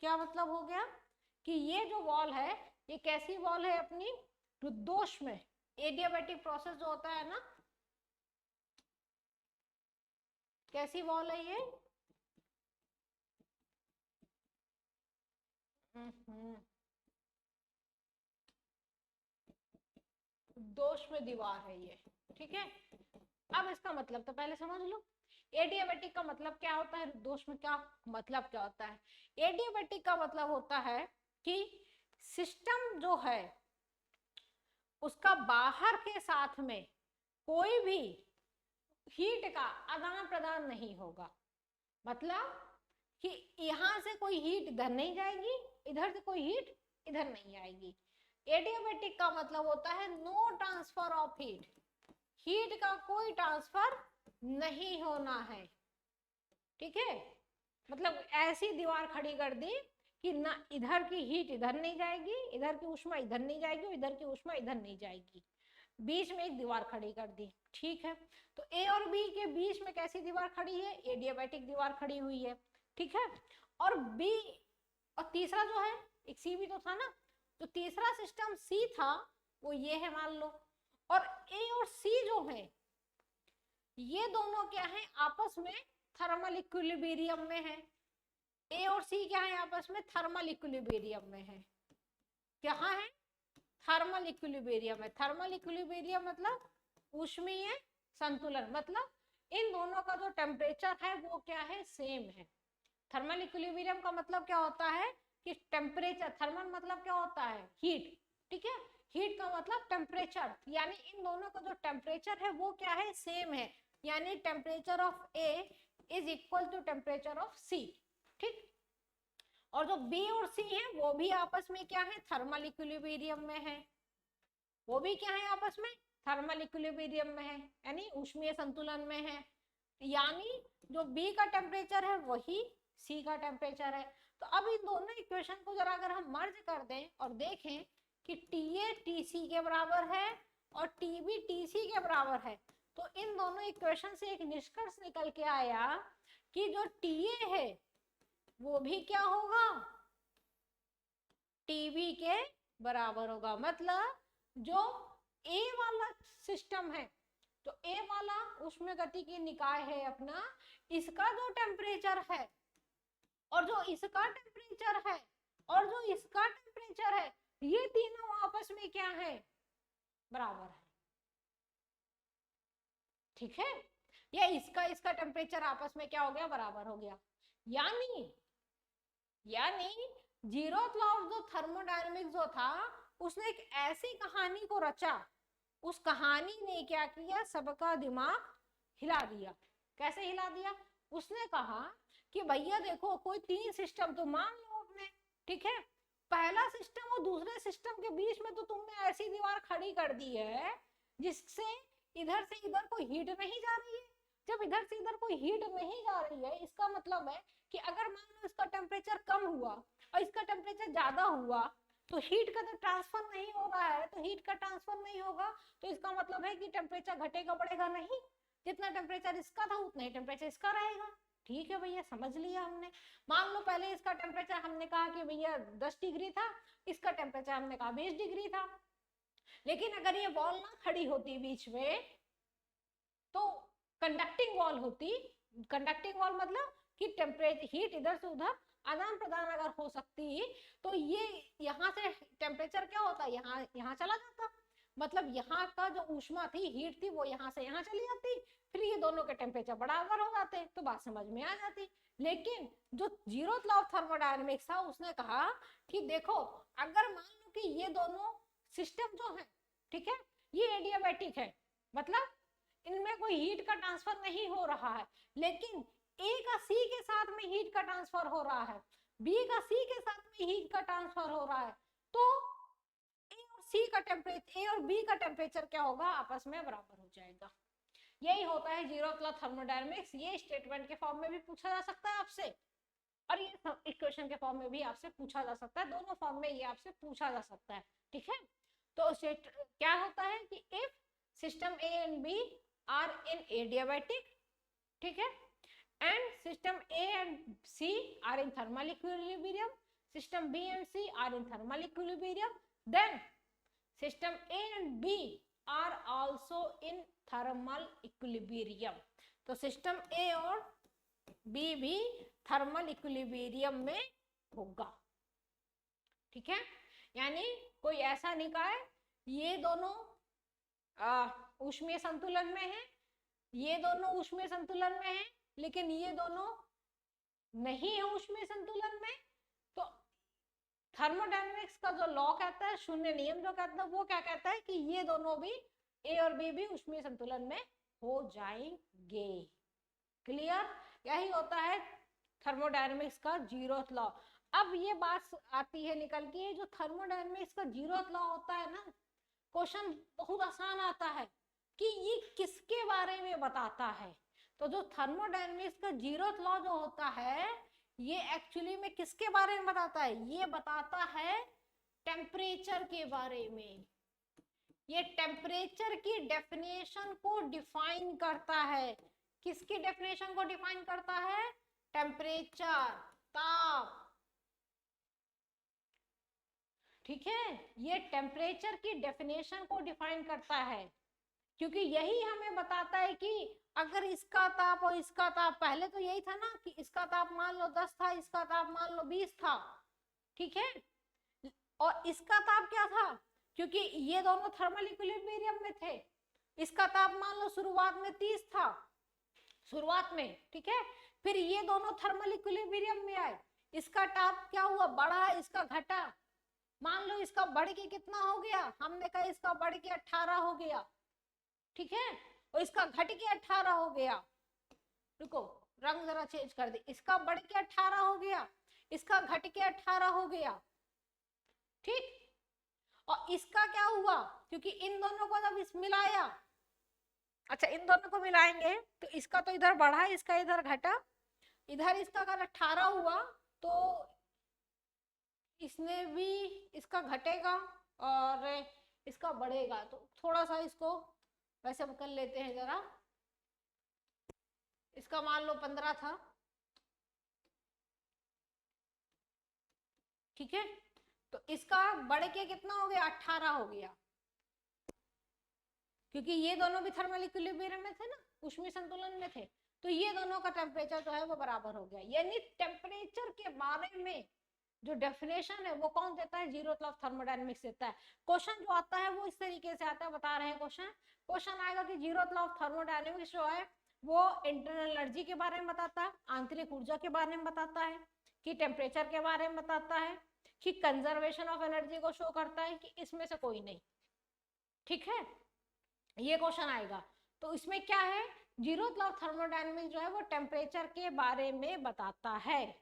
क्या मतलब हो गया कि ये जो वॉल है ये कैसी वॉल है? अपनी रुद्धोष्म में। एडियाबैटिक प्रोसेस जो होता है ना, कैसी वॉल है ये? रुद्धोष्म दीवार है ये। ठीक है, अब इसका मतलब तो पहले समझ लो। एडियाबैटिक का मतलब क्या होता है, रुद्धोष्म का मतलब क्या होता है? एडियाबैटिक का मतलब होता है कि सिस्टम जो है उसका बाहर के साथ में कोई भी हीट का आदान प्रदान नहीं होगा। मतलब कि यहां से कोई हीट इधर नहीं जाएगी, इधर से कोई हीट इधर नहीं आएगी। एडियाबैटिक का मतलब होता है no transfer of heat, heat का कोई ट्रांसफर नहीं होना है। ठीक है, मतलब ऐसी दीवार खड़ी कर दी कि ना इधर की हीट इधर नहीं जाएगी, इधर की ऊष्मा इधर नहीं जाएगी, इधर की ऊष्मा इधर नहीं जाएगी, बीच में एक दीवार खड़ी कर दी। ठीक है, तो ए और बी के बीच में कैसी दीवार खड़ी है? एडियाबैटिक दीवार खड़ी हुई है। ठीक है, और बी और तीसरा जो है एक सी भी तो था ना, तो तीसरा सिस्टम सी था वो ये है मान लो, और ए और सी जो है ये दोनों क्या है? आपस में थर्मल इक्विलिब्रियम में है। ए और सी क्या है? आपस में थर्मल इक्विलिब्रियम में है। कहाँ है? थर्मल इक्विलिब्रियम है। थर्मल इक्विलिब्रियम मतलब ऊष्मीय संतुलन, मतलब इन दोनों का जो टेम्परेचर है वो क्या है? सेम है। थर्मल इक्विलिब्रियम का मतलब क्या होता है कि टेम्परेचर, थर्मल मतलब क्या होता है? हीट। ठीक है, हीट का मतलब टेम्परेचर, यानी इन दोनों का जो टेम्परेचर है वो क्या है? सेम है, यानी temperature of A is equal to temperature of C. ठीक, और जो बी और सी है वो भी आपस में क्या है? थर्मल इक्विलिब्रियम में है। वो भी क्या है? आपस में थर्मल इक्विलिब्रियम में है, यानी ऊष्मीय संतुलन में है। यानी जो बी का टेम्परेचर है वही सी का टेम्परेचर है। तो अब इन दोनों इक्वेशन को जरा अगर हम मर्ज कर दें और देखें कि TA TC के बराबर है और TB TC के बराबर है, तो इन दोनों इक्वेशन से एक निष्कर्ष निकल के आया कि जो TA है वो भी क्या होगा? TB के बराबर होगा। मतलब जो A वाला सिस्टम है, तो A वाला उष्ण गति की निकाय है अपना, इसका जो टेम्परेचर है और जो इसका टेम्परेचर है और जो इसका टेम्परेचर है, ये तीनों आपस में क्या है? बराबर है। ठीक है, या इसका टेम्परेचर आपस में क्या हो गया? बराबर हो गया। यानी जीरोथ लॉ ऑफ जो थर्मोडायनेमिक्स जो था उसने एक ऐसी कहानी को रचा, उस कहानी ने क्या किया? सबका दिमाग हिला दिया। कैसे हिला दिया? उसने कहा कि भैया देखो कोई तीन सिस्टम तो मान लो आपने, ठीक है, पहला सिस्टम और दूसरे सिस्टम के बीच में तो तुमने ऐसी दीवार खड़ी कर दी है जिससे इधर से इधर कोई हीट नहीं जा रही है। जब इधर से इधर कोई हीट नहीं जा रही है, इसका मतलब है कि अगर मान लो इसका टेम्परेचर कम हुआ और इसका टेम्परेचर ज्यादा हुआ तो हीट का तो ट्रांसफर नहीं हो रहा है, तो हीट का ट्रांसफर नहीं होगा तो इसका मतलब है कि टेम्परेचर घटेगा बढ़ेगा नहीं, जितना टेम्परेचर इसका था उतना ही टेम्परेचर इसका रहेगा। ठीक है भैया, समझ लिया हमने। मान लो पहले इसका टेम्परेचर हमने कहा कि भैया 10 डिग्री था, इसका टेम्परेचर हमने कहा 20 डिग्री था, लेकिन अगर ये वॉल ना खड़ी होती बीच में तो कंडक्टिंग वॉल होती। कंडक्टिंग वॉल मतलब कि टेम्परेचर हीट इधर से उधर आदान प्रदान अगर हो सकती तो ये यहाँ से टेम्परेचर क्या होता? यहाँ चला जाता, मतलब यहाँ का जो ऊष्मा थी, हीट थी, वो यहाँ से यहाँ चली जाती, फिर ये दोनों के टेम्परेचर बराबर हो जाते, तो बात समझ में आ जाती। लेकिन जो जीरोथ लॉ ऑफ थर्मोडायनेमिक्स था उसने कहा कि देखो अगर मान लो कि ये दोनों सिस्टम जो है, ठीक है, ये एडियाबैटिक है, मतलब इनमें कोई हीट का ट्रांसफर नहीं हो रहा है, लेकिन ए का सी के साथ में हीट का ट्रांसफर हो रहा है, बी का सी के साथ में हीट का ट्रांसफर हो रहा है, तो ए और सी का टेम्परेचर, ए और बी का टेम्परेचर क्या होगा? आपस में बराबर हो जाएगा। यही होता है जीरोथ लॉ थर्मोडायनेमिक्स। ये स्टेटमेंट के फॉर्म में भी पूछा जा सकता है आपसे, और ये इक्वेशन के फॉर्म में भी आपसे पूछा जा सकता है, दोनों फॉर्म में ये आपसे पूछा जा सकता है। ठीक है, तो क्या होता है कि if system A and B are in adiabatic, ठीक है, and system A and C are in thermal equilibrium, system B and C are in thermal equilibrium, then system A and B are also in thermal equilibrium। तो system A और B भी thermal equilibrium में होगा। ठीक है, यानी कोई ऐसा निकाय ये दोनों ऊष्मीय संतुलन में है, ये दोनों ऊष्मीय संतुलन में है, लेकिन ये दोनों नहीं है ऊष्मीय संतुलन में, तो थर्मोडायनेमिक्स का जो लॉ कहता है, शून्य नियम जो कहता है, वो क्या कहता है कि ये दोनों भी ए और बी भी ऊष्मीय संतुलन में हो जाएंगे। क्लियर? यही होता है थर्मोडायनेमिक्स का जीरोथ लॉ। अब ये बात आती है निकल के, जो थर्मोडायनेमिक्स का जीरोथ लॉ होता है ना, क्वेश्चन बहुत आसान आता है कि ये किसके बारे में बताता है। तो जो थर्मोडायनेमिक्स का जीरोथ लॉ जो होता है, ये एक्चुअली में किसके बारे में बताता है? ये बताता है टेम्परेचर के बारे में। ये टेम्परेचर की डेफिनेशन को डिफाइन करता है। किसकी डेफिनेशन को डिफाइन करता है? टेम्परेचर, ताप। ठीक है, ये टेम्परेचर की डेफिनेशन को डिफाइन करता है, क्योंकि यही हमें बताता है कि अगर इसका ताप और इसका ताप, पहले तो यही था ना कि इसका ताप मान लो 10 था, इसका ताप मान लो 20 था, ठीक है, और इसका ताप क्या था, क्योंकि ये दोनों थर्मल इक्विलिब्रियम में थे, इसका ताप मान लो शुरुआत में 30 था, शुरुआत में, ठीक है, फिर ये दोनों थर्मल इक्विलिब्रियम में आए, इसका ताप क्या हुआ, बढ़ा, इसका घटा, मान लो इसका बढ़ के कितना हो गया, हमने कहा इसका बढ़ के 18 हो गया, ठीक है, और इसका घट के 18 हो गया। रुको, रंग जरा चेंज कर दे, इसका बढ़ के 18 हो गया, इसका घट के 18 हो गया, ठीक, और इसका क्या हुआ, क्योंकि इन दोनों को जब इस मिलाया, अच्छा इन दोनों को मिलाएंगे तो इसका तो इधर बढ़ा, इसका इधर घटा, इधर इसका अगर 18 हुआ तो इसने भी, इसका घटेगा और इसका बढ़ेगा, तो थोड़ा सा इसको वैसे कर लेते हैं जरा, इसका मान लो 15 था, ठीक है, तो इसका बढ़ के कितना हो गया, 18 हो गया, क्योंकि ये दोनों भी थर्मल इक्विलिब्रियम में थे ना, ऊष्मीय संतुलन में थे, तो ये दोनों का टेम्परेचर जो है वो बराबर हो गया। यानी टेम्परेचर के बारे में जो डेफिनेशन है वो कौन देता है, जीरोथ लॉ ऑफ थर्मोडायनेमिक्स देता है। क्वेश्चन जो आता है वो इस तरीके से आता है, बता रहे हैं क्वेश्चन आएगा कि जीरोथ लॉ ऑफ थर्मोडायनेमिक्स जो है वो इंटरनल एनर्जी के बारे में बताता है, आंतरिक ऊर्जा के बारे में बताता है, कि टेम्परेचर के बारे में बताता है, कि कंजर्वेशन ऑफ एनर्जी को शो करता है, कि इसमें से कोई नहीं, ठीक है, ये क्वेश्चन आएगा। तो इसमें क्या है, जीरोथ लॉ ऑफ थर्मोडायनेमिक्स जो है वो टेम्परेचर के बारे में बताता है।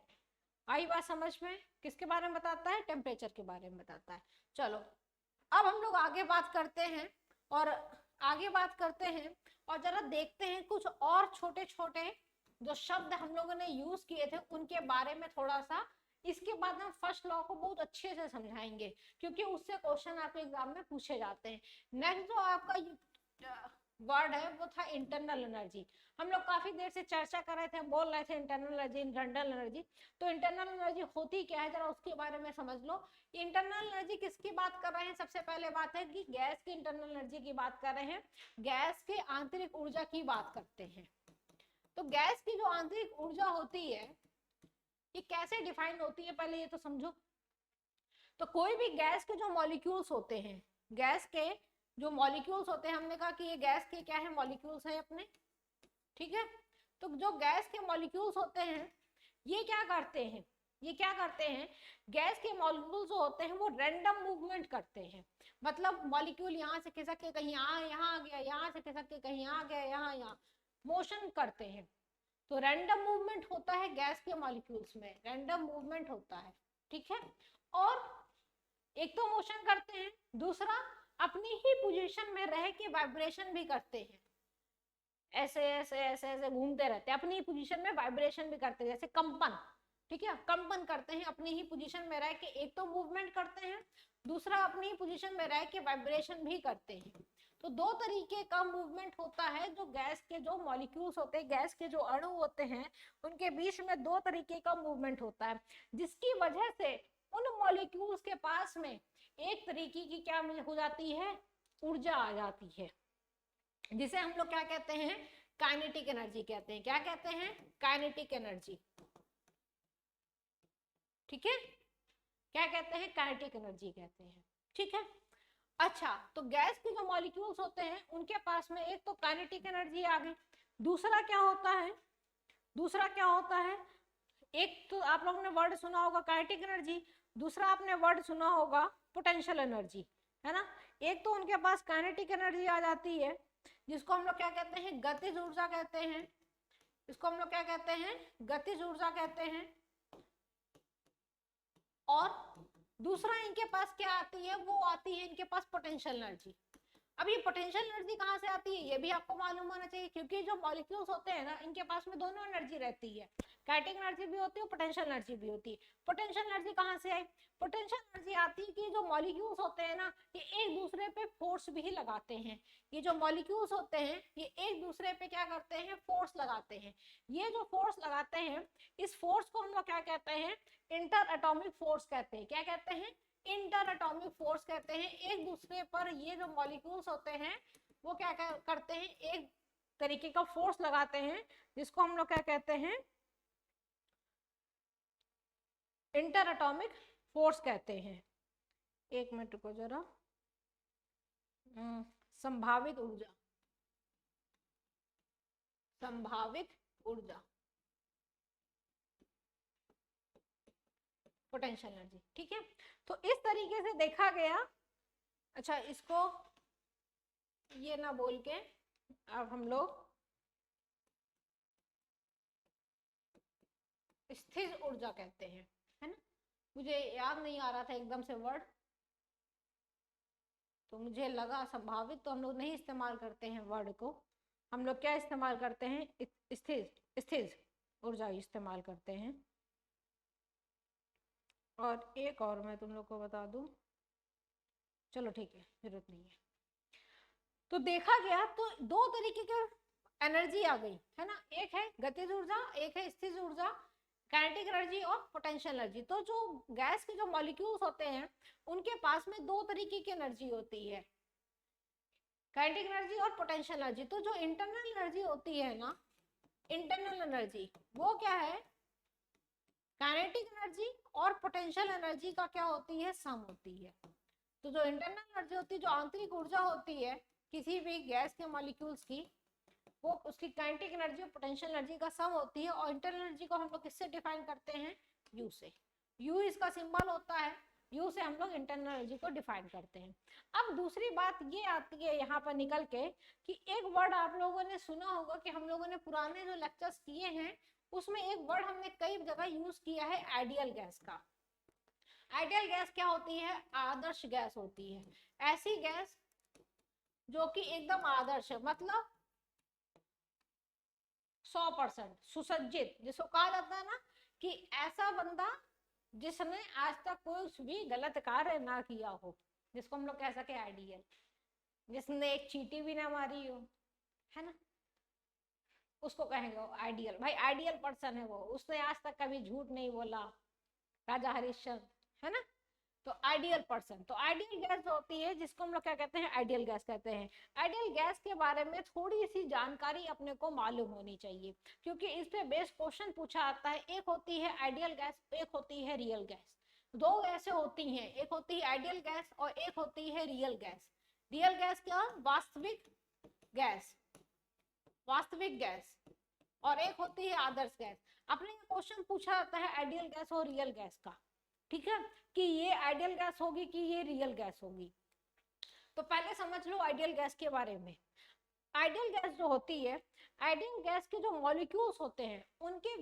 आई बात समझ में? किसके बारे में बताता है, टेम्परेचर के बारे में बताता है। चलो अब हम लोग आगे बात करते हैं, और आगे बात करते हैं और जरा देखते हैं कुछ और छोटे छोटे जो शब्द हम लोगों ने यूज किए थे उनके बारे में थोड़ा सा। इसके बाद हम फर्स्ट लॉ को बहुत अच्छे से समझाएंगे, क्योंकि उससे क्वेश्चन आपके एग्जाम में पूछे जाते हैं। नेक्स्ट जो आपका वर्ड है वो था इंटरनल एनर्जी। हम लोग काफी देर से चर्चा कर रहे थे, हम बोल रहे थे इंटरनल एनर्जी, इंटरनल एनर्जी। तो इंटरनल एनर्जी होती क्या है, जरा उसके बारे में समझ लो। इंटरनल एनर्जी किसकी बात कर रहे हैं, सबसे पहले बात है कि गैस की इंटरनल एनर्जी की बात कर रहे हैं, गैस के आंतरिक ऊर्जा की बात करते हैं। तो गैस की जो आंतरिक ऊर्जा होती है ये कैसे डिफाइन होती है, पहले ये तो समझो। तो कोई भी गैस के जो मॉलिक्यूल्स होते हैं, गैस के जो मॉलिक्यूल्स होते हैं, हमने कहा कि ये गैस के क्या है, मॉलिक्यूल्स है अपने, ठीक है। तो जो गैस के मॉलिक्यूल्स होते हैं ये क्या करते हैं, ये क्या करते हैं, गैस के मॉलिक्यूल्स जो होते हैं वो रैंडम मूवमेंट करते हैं। मतलब मॉलिक्यूल यहाँ से खिसक के कहीं यहाँ आ गया, यहाँ से खिसक के कहीं आ गया, यहाँ मोशन करते हैं। तो रैंडम मूवमेंट होता है गैस के मॉलिक्यूल्स में, रैंडम मूवमेंट होता है, ठीक है। और एक तो मोशन करते हैं, दूसरा अपनी ही पोजीशन में रह के वाइब्रेशन भी करते हैं, ऐसे ऐसे ऐसे ऐसे घूमते रहते हैं, अपनी ही पोजीशन में वाइब्रेशन भी करते हैं, जैसे कंपन, ठीक है, कंपन करते हैं अपनी ही पोजीशन में रह के। एक तो मूवमेंट करते हैं, दूसरा अपनी ही पोजीशन में रह के वाइब्रेशन भी करते हैं। तो दो तरीके का मूवमेंट होता है जो गैस के जो मॉलिक्यूल्स होते हैं, गैस के जो अणु होते हैं उनके बीच में दो तरीके का मूवमेंट होता है, जिसकी वजह से उन मॉलिक्यूल्स के पास में एक तरीके की क्या हो जाती है, ऊर्जा आ जाती है, जिसे हम लोग क्या कहते हैं, काइनेटिक एनर्जी कहते हैं। क्या कहते हैं, काइनेटिक एनर्जी, ठीक है, क्या कहते हैं, काइनेटिक एनर्जी कहते हैं, ठीक है। अच्छा, तो गैस के जो मॉलिक्यूल्स होते हैं उनके पास में एक तो काइनेटिक एनर्जी आ गई, दूसरा क्या होता है, दूसरा क्या होता है, एक तो आप लोगों ने वर्ड सुना होगा काइनेटिक एनर्जी, दूसरा आपने वर्ड सुना होगा पोटेंशियल एनर्जी, है ना। एक तो उनके पास काइनेटिक एनर्जी आ जाती है, जिसको हम लोग क्या कहते हैं, गतिज ऊर्जा कहते हैं। इसको हम लोग क्या कहते हैं, गतिज ऊर्जा कहते हैं। और दूसरा इनके पास क्या आती है, वो आती है इनके पास पोटेंशियल एनर्जी। अब ये पोटेंशियल एनर्जी कहाँ से आती है, ये भी आपको मालूम होना चाहिए, क्योंकि जो मॉलिक्यूल्स होते हैं ना, इनके पास में दोनों एनर्जी रहती है, काइनेटिक एनर्जी भी होती है, पोटेंशियल एनर्जी भी होती है। पोटेंशियल एनर्जी कहाँ से आई, पोटेंशियल एनर्जी आती है कि जो मॉलिक्यूल्स होते हैं ना, ये एक दूसरे पे फोर्स भी लगाते हैं। ये जो मॉलिक्यूल्स होते हैं, ये एक दूसरे पे क्या करते हैं, फोर्स लगाते हैं। ये जो फोर्स लगाते हैं, इस फोर्स को हम लोग क्या कहते हैं, इंटर एटॉमिक फोर्स कहते हैं। क्या कहते हैं, इंटर एटॉमिक फोर्स कहते हैं। एक दूसरे पर ये जो मॉलिक्यूल्स होते हैं, वो क्या करते हैं, एक तरीके का फोर्स लगाते हैं, जिसको हम लोग क्या कहते हैं, इंटर एटॉमिक फोर्स कहते हैं। एक मिनट को जरा, संभावित ऊर्जा, संभावित ऊर्जा, पोटेंशियल एनर्जी, ठीक है। तो इस तरीके से देखा गया। अच्छा, इसको ये ना बोल के अब हम लोग स्थिर ऊर्जा कहते हैं, है ना। मुझे याद नहीं आ रहा था एकदम से वर्ड, तो मुझे लगा संभावित तो हम लोग नहीं इस्तेमाल करते हैं वर्ड को, हम लोग क्या इस्तेमाल करते हैं, स्थिर, स्थिर ऊर्जा इस्तेमाल करते हैं। और एक और मैं तुम लोग को बता दूं, चलो ठीक है, जरूरत नहीं है। तो देखा गया तो दो तरीके के एनर्जी आ गई, है ना। एक है गतिज ऊर्जा, एक है स्थिर ऊर्जा, काइनेटिक एनर्जी और पोटेंशियल एनर्जी। तो जो गैस के जो मॉलिक्यूल्स होते हैं, उनके पास में दो तरीके की एनर्जी होती है, काइनेटिक एनर्जी और पोटेंशियल एनर्जी। तो जो इंटरनल एनर्जी होती है ना, इंटरनल एनर्जी, वो क्या है, काइनेटिक एनर्जी और पोटेंशियल एनर्जी का क्या होती है, सम होती है। तो जो इंटरनल एनर्जी होती है, जो आंतरिक ऊर्जा होती है किसी भी गैस के मॉलिक्यूल्स की, वो उसकी काइनेटिक एनर्जी और पोटेंशियल एनर्जी का सम होती है। और इंटरनल एनर्जी को हम लोग किससे डिफाइन करते हैं, यू से। यू इसका सिंबल होता है, यू से हम लोग इंटरनल एनर्जी को डिफाइन करते हैं। अब दूसरी बात ये आती है यहाँ पर निकल के कि एक वर्ड आप लोगों ने सुना होगा कि हम लोगों ने पुराने जो लेक्चर्स किए हैं, उसमें एक वर्ड हमने कई जगह यूज किया है, आइडियल गैस का। आइडियल गैस क्या होती है, आदर्श गैस होती है। ऐसी गैस जो कि एकदम आदर्श है, मतलब 100% सुसज्जित, जिसको कहा जाता है ना कि ऐसा बंदा जिसने आज तक कोई भी गलत कार्य ना किया हो, जिसको हम लोग कह सके आइडियल, जिसने एक चींटी भी ना मारी हो, है ना, उसको कहेंगे आइडियल। भाई आइडियल पर्सन है वो, उसने आज तक कभी झूठ नहीं बोला, राजा हरिश्चंद्र, है ना। तो आइडियल पर्सन, तो आइडियल गैस जो होती है, जिसको हम लोग क्या कहते हैं, आइडियल गैस कहते हैं। आइडियल गैस के बारे में थोड़ी सी जानकारी अपने को मालूम होनी चाहिए, क्योंकि इस पे बेस क्वेश्चन पूछा आता है। एक होती है आइडियल गैस, एक होती है रियल गैस। दो गैसें होती हैं, एक होती है आइडियल गैस और एक होती है रियल गैस। रियल गैस क्या, वास्तविक गैस, वास्तविक गैस, और एक होती है आदर्श गैस। अपने क्वेश्चन पूछा जाता है आइडियल गैस और रियल गैस का, ठीक है, कि ये आइडियल गैस होगी कि ये रियल गैस होगी। तो पहले समझ लो आइडियल गैस के बारे में। आइडियल गैस जो होती है, आइडियल गैस के जो मॉलिक्यूल्स होते हैं, उनके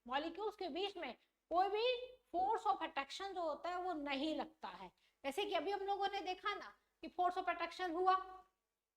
मॉलिक्यूल्स के बीच में कोई भी फोर्स ऑफ अट्रैक्शन जो होता है वो नहीं लगता है। जैसे कि अभी हम लोगों ने देखा ना कि फोर्स ऑफ अट्रैक्शन हुआ,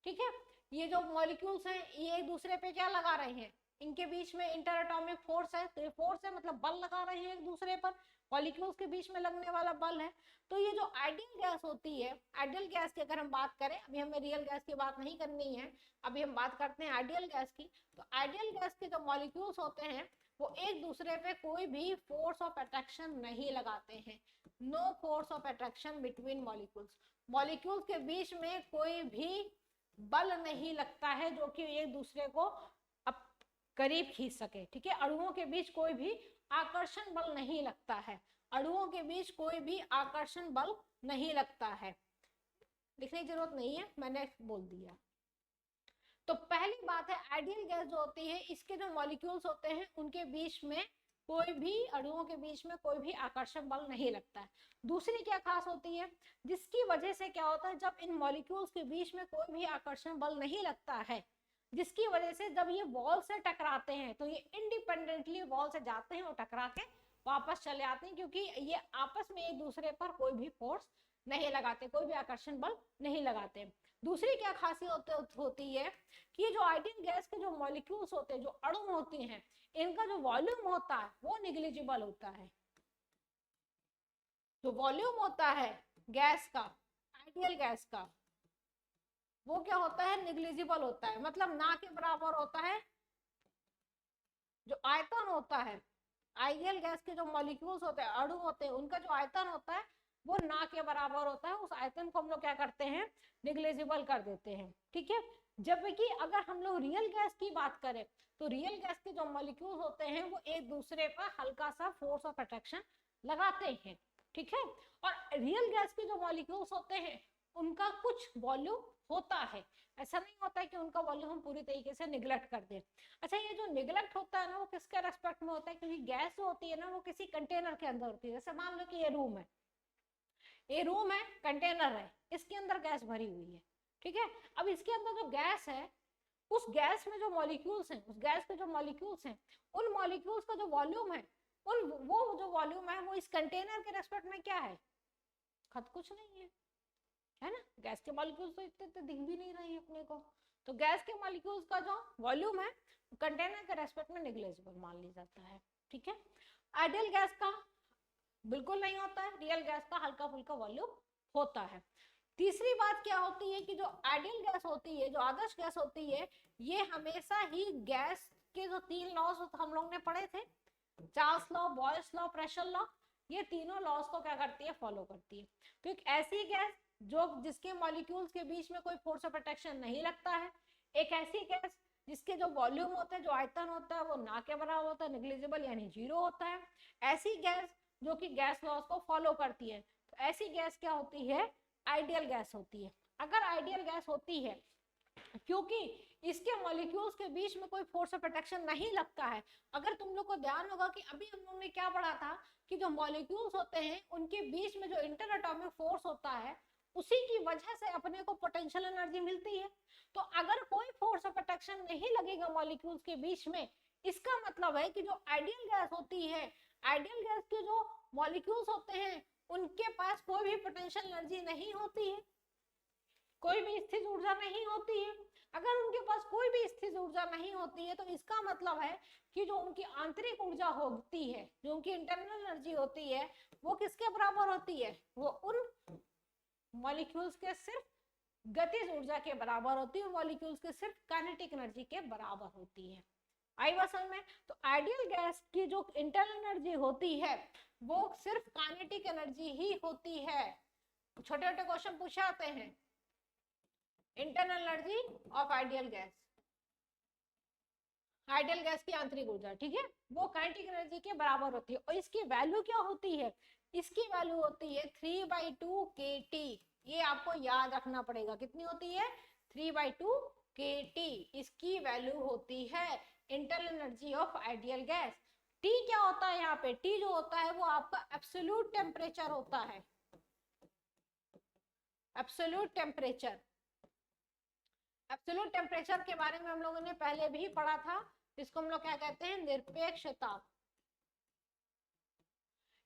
ठीक है। ये जो मॉलिक्यूल्स हैं, ये एक दूसरे पे क्या लगा रहे हैं, इनके बीच में इंटर एटॉमिक फोर्स है। तो ये फोर्स है मतलब बल लगा रहे हैं एक दूसरे पर, मॉलिक्यूल्स के बीच में लगने वाला बल है। तो ये जो आइडियल गैस होती है, आइडियल गैस की अगर हम बात करें, अभी हमें रियल गैस की बात नहीं करनी है, अभी हम बात करते हैं आइडियल गैस की। तो आइडियल गैस के जो मॉलिक्यूल्स होते हैं, वो एक दूसरे पे कोई भी फोर्स ऑफ अट्रैक्शन नहीं लगाते हैं। No force of attraction between molecules, molecules के बीच में कोई भी बल नहीं लगता है जो कि एक दूसरे को करीब खींच सके, ठीक है। अणुओं के बीच कोई भी आकर्षण बल नहीं लगता है, अणुओं के बीच कोई भी आकर्षण बल नहीं लगता है। लिखने की जरूरत नहीं है, मैंने बोल दिया। तो पहली बात है, आइडियल गैस जो होती है, इसके जो मॉलिक्यूल्स होते हैं उनके बीच में कोई भी अणुओं के बीच में कोई भी आकर्षण बल नहीं लगता है। दूसरी क्या खास होती है, जिसकी वजह से क्या होता है, जब इन मॉलिक्यूल्स के बीच में कोई भी आकर्षण बल नहीं लगता है, जिसकी वजह से जब ये वॉल से टकराते हैं तो ये इंडिपेंडेंटली वॉल से जाते हैं और टकरा के वापस चले आते हैं, क्योंकि ये आपस में एक दूसरे पर कोई भी फोर्स नहीं लगाते, कोई भी आकर्षण बल नहीं लगाते। दूसरी क्या खासियत होती है कि जो आइडियल गैस के जो मॉलिक्यूल्स होते हैं, जो अणु होते हैं, इनका जो वॉल्यूम होता है वो निग्लिजिबल होता है। जो वॉल्यूम होता है गैस का, आइडियल गैस का, वो क्या होता है, निग्लिजिबल होता है, मतलब ना के बराबर होता है। जो आयतन होता है आइडियल गैस के जो मॉलिक्यूल्स होते हैं, अणु होते हैं, उनका जो आयतन होता है वो ना के बराबर होता है। उस आयतन को हम लोग क्या करते हैं, निग्लिजिबल कर देते हैं, ठीक है। जबकि अगर हम लोग रियल गैस की बात करें तो रियल गैस के जो मॉलिक्यूल्स होते हैं वो एक दूसरे पर हल्का सा फोर्स ऑफ अट्रैक्शन लगाते हैं, ठीक है। और रियल गैस के जो मॉलिक्यूल्स होते हैं उनका कुछ वॉल्यूम होता है, ऐसा नहीं होता है कि उनका वॉल्यूम हम पूरी तरीके से निगलेक्ट कर दें। अच्छा, ये जो निगलेक्ट होता है ना, वो किसके रेस्पेक्ट में होता है, क्योंकि गैस जो होती है ना वो किसी कंटेनर के अंदर होती है। जैसे मान लो कि ये रूम है, ये रूम है, कंटेनर है, इसके अंदर गैस भरी हुई है, ठीक है। अब इसके अंदर जो गैस है, उस गैस में जो मॉलिक्यूल्स हैं, उस गैस के जो मॉलिक्यूल्स हैं, उन मॉलिक्यूल्स का जो वॉल्यूम है, उन वो जो वॉल्यूम है वो इस कंटेनर के रेस्पेक्ट में क्या है, खत कुछ नहीं है ना। गैस के मॉलिक्यूल्स तो इतने दिख भी नहीं रहे हैं अपने को, तो गैस के मॉलिक्यूल्स का जो वॉल्यूम है कंटेनर के रेस्पेक्ट में निग्लिजिबल मान लिया जाता है, ठीक है। आइडियल गैस का बिल्कुल नहीं होता है, रियल गैस का हल्का फुल्का वॉल्यूम होता है। तीसरी बात क्या होती है कि जो आइडियल गैस होती है, जो आदर्श गैस होती है, ये हमेशा ही गैस के जो 3 लॉज हम लोग ने पढ़े थे, Charles law, Boyle's law, pressure law, ये तीनों लॉज को क्या करती है, फॉलो करती है। तो एक ऐसी गैस जो जिसके मॉलिक्यूल्स के बीच में कोई फोर्स ऑफ अट्रैक्शन नहीं लगता है, एक ऐसी गैस जिसके जो वॉल्यूम होता है, जो आयतन होता है, वो ना के बराबर होता है, निग्लिजिबल यानी जीरो होता है, ऐसी गैस जो कि गैस लॉज को फॉलो करती है। तो ऐसी गैस क्या होती है, आइडियल गैस होती है। अगर आइडियल गैस होती है क्योंकि इसके मॉलिक्यूल्स के बीच में कोई फोर्स ऑफ अट्रैक्शन नहीं लगता है। अगर तुम लोग को ध्यान होगा कि अभी हम लोग ने क्या पढ़ा था कि जो मॉलिक्यूल्स होते हैं उनके बीच में जो इंटर एटॉमिक फोर्स होता है, उसी की वजह से अपने को पोटेंशियल एनर्जी मिलती है। तो अगर कोई फोर्स ऑफ अट्रैक्शन नहीं लगेगा मॉलिक्यूल्स के बीच में, इसका मतलब है कि जो आइडियल गैस होती है, आइडियल गैस के जो मॉलिक्यूल्स होते हैं उनके पास कोई भी पोटेंशियल एनर्जी नहीं होती है, कोई भी स्थिर ऊर्जा नहीं होती है। अगर उनके पास कोई भी स्थिर ऊर्जा नहीं होती है तो इसका मतलब है कि जो उनकी आंतरिक ऊर्जा होती है, जो उनकी इंटरनल एनर्जी होती है, वो किसके बराबर होती है, वो उन मॉलिक्यूल्स के सिर्फ गतिज ऊर्जा के बराबर होती है, मॉलिक्यूल्स के सिर्फ काइनेटिक एनर्जी के बराबर होती है। आई बात समझ में। तो आइडियल गैस की जो इंटरनल एनर्जी होती है वो सिर्फ काइनेटिक एनर्जी ही होती है। छोटे छोटे क्वेश्चन पूछे आते हैं, internal energy of ideal gas, ideal gas की आंतरिक ऊर्जा, ठीक है, वो काइनेटिक एनर्जी के बराबर होती है। और इसकी वैल्यू क्या होती है, इसकी वैल्यू होती है 3/2 kT। ये आपको याद रखना पड़ेगा, कितनी होती है, 3/2 kT इसकी वैल्यू होती है internal energy of ideal gas. T क्या होता है यहाँ पे, T जो होता है वो आपका एब्सोल्यूट टेम्परेचर होता है, एब्सोल्यूट टेम्परेचर। एब्सोल्यूट टेम्परेचर के बारे में हम लोगों ने पहले भी पढ़ा था, इसको हम लोग क्या कहते हैं, निरपेक्ष ताप।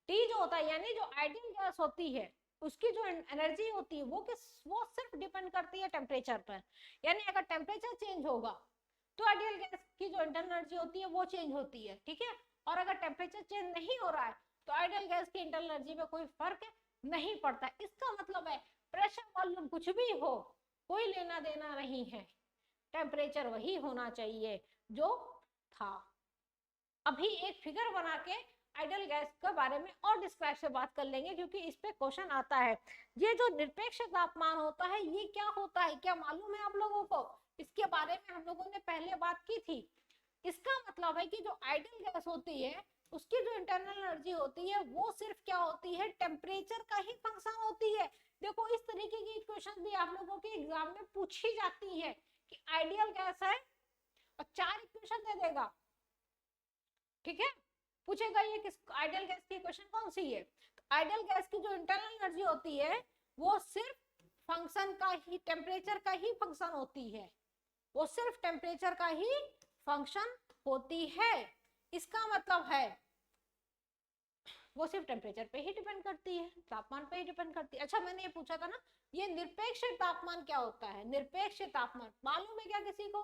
टी जो होता है यानी जो आइडियल गैस होती है उसकी जो एनर्जी होती है वो सिर्फ डिपेंड करती है टेम्परेचर पर। यानी अगर टेम्परेचर चेंज होगा तो आइडियल गैस की जो इंटरनल एनर्जी होती है वो चेंज होती है, ठीक है। और अगर टेम्परेचर चेंज नहीं हो रहा है तो आइडियल गैस की इंटरनल एनर्जी में कोई फर्क नहीं पड़ता। इसका मतलब है प्रेशर वॉल्यूम कुछ भी हो, कोई लेना देना नहीं है, टेम्परेचर वही होना चाहिए जो था। अभी एक फिगर बना के आइडियल गैस के बारे में और डिस्क्राइब से बात कर लेंगे, क्योंकि इस पे क्वेश्चन आता है। ये जो निरपेक्ष तापमान होता है ये क्या होता है, क्या मालूम है आप लोगों को, इसके बारे में हम लोगों ने पहले बात की थी। इसका मतलब है कि जो आइडियल गैस होती है उसकी जो इंटरनल एनर्जी होती है वो सिर्फ क्या होती है, टेम्परेचर का ही फंक्शन होती है। देखो इस तरीके की क्वेश्चन भी आप लोगों के एग्जाम में पूछी जाती है कि आइडियल गैस है और 4 इक्वेशन दे देगा, ठीक है। पूछेगा ये किस आइडियल गैस की इक्वेशन कौन सी है। तो आइडियल गैस की जो इंटरनल एनर्जी होती है वो सिर्फ फंक्शन का ही, टेम्परेचर का ही फंक्शन होती है, वो सिर्फ टेम्परेचर का ही फंक्शन होती है। इसका मतलब है वो सिर्फ टेम्परेचर पे ही डिपेंड करती है, तापमान पे ही डिपेंड करती है। अच्छा मैंने ये पूछा था ना, ये निरपेक्ष तापमान क्या होता है? निरपेक्ष तापमान मालूम है क्या किसी को?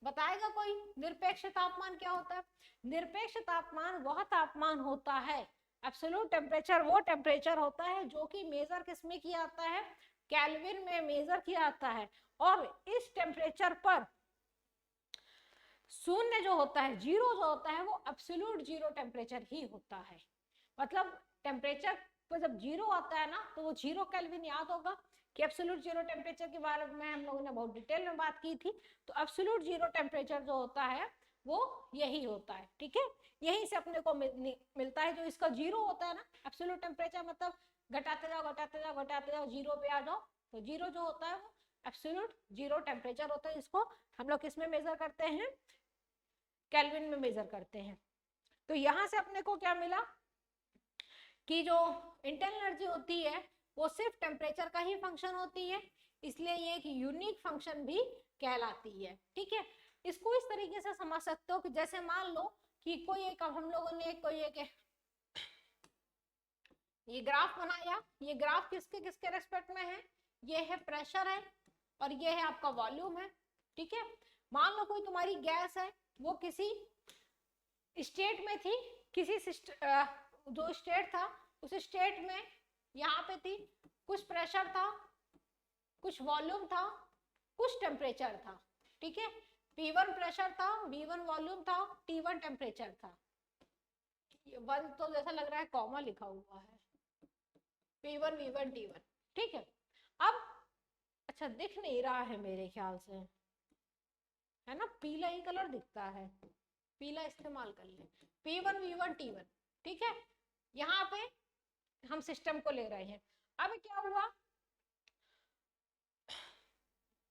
बताएगा कोई निरपेक्ष तापमान क्या होता है? निरपेक्ष तापमान वह तापमान होता है, एब्सोल्यूट टेम्परेचर वो टेम्परेचर होता है जो कि मेजर किसमें किया जाता है? केल्विन में मेजर किया जाता है। और इस टेम्परेचर पर शून्य जो होता है, जीरो जो होता है, वो एब्सोल्यूट जीरो टेम्परेचर ही होता है। मतलब टेम्परेचर पर जब जीरो आता है ना तो वो जीरो केल्विन याद होगा कि एब्सोल्यूट जीरो टेम्परेचर के बारे में हम लोगों ने बहुत डिटेल में बात की थी। तो एब्सोल्यूट जीरो टेम्परेचर जो होता है वो यही होता है, ठीक है। यहीं से अपने को मिलता है जो इसका जीरो होता है ना, एब्सोल्यूट टेम्परेचर मतलब घटाते जाओ घटाते जाओ घटाते जाओ, जीरो पे आ जाओ। तो जीरो जो होता है वो एब्सोल्यूट जीरो टेम्परेचर होता है। इसको हम लोग किसमें मेजर करते हैं? केल्विन में मेजर करते हैं। तो यहां से अपने को क्या मिला कि जो इंटरनल एनर्जी होती है वो सिर्फ टेम्परेचर का ही फंक्शन होती है, इसलिए ये एक यूनिक फंक्शन भी कहलाती है, ठीक है। इसको इस तरीके से समझ सकते हो कि जैसे मान लो कि कोई एक, अब हम लोगों ने कोई एक ये ग्राफ बनाया, ये ग्राफ किसके किसके रेस्पेक्ट में है? ये है प्रेशर है और ये है आपका वॉल्यूम है, ठीक है। मान लो कोई तुम्हारी गैस है, वो किसी स्टेट में थी, किसी जो स्टेट था उस स्टेट में यहाँ पे थी, कुछ प्रेशर था, कुछ वॉल्यूम था, कुछ टेम्परेचर था, ठीक है। P1 प्रेशर था, V1 वॉल्यूम था, T1 टेम्परेचर था। वन तो जैसा लग रहा है कॉमा लिखा हुआ है, P1 V1 T1, ठीक है। अब अच्छा दिख नहीं रहा है मेरे ख्याल से, है ना, पीला ही कलर दिखता है, पीला इस्तेमाल कर ले। P1 V1 T1, ठीक है। यहाँ पे हम सिस्टम को ले रहे हैं। अब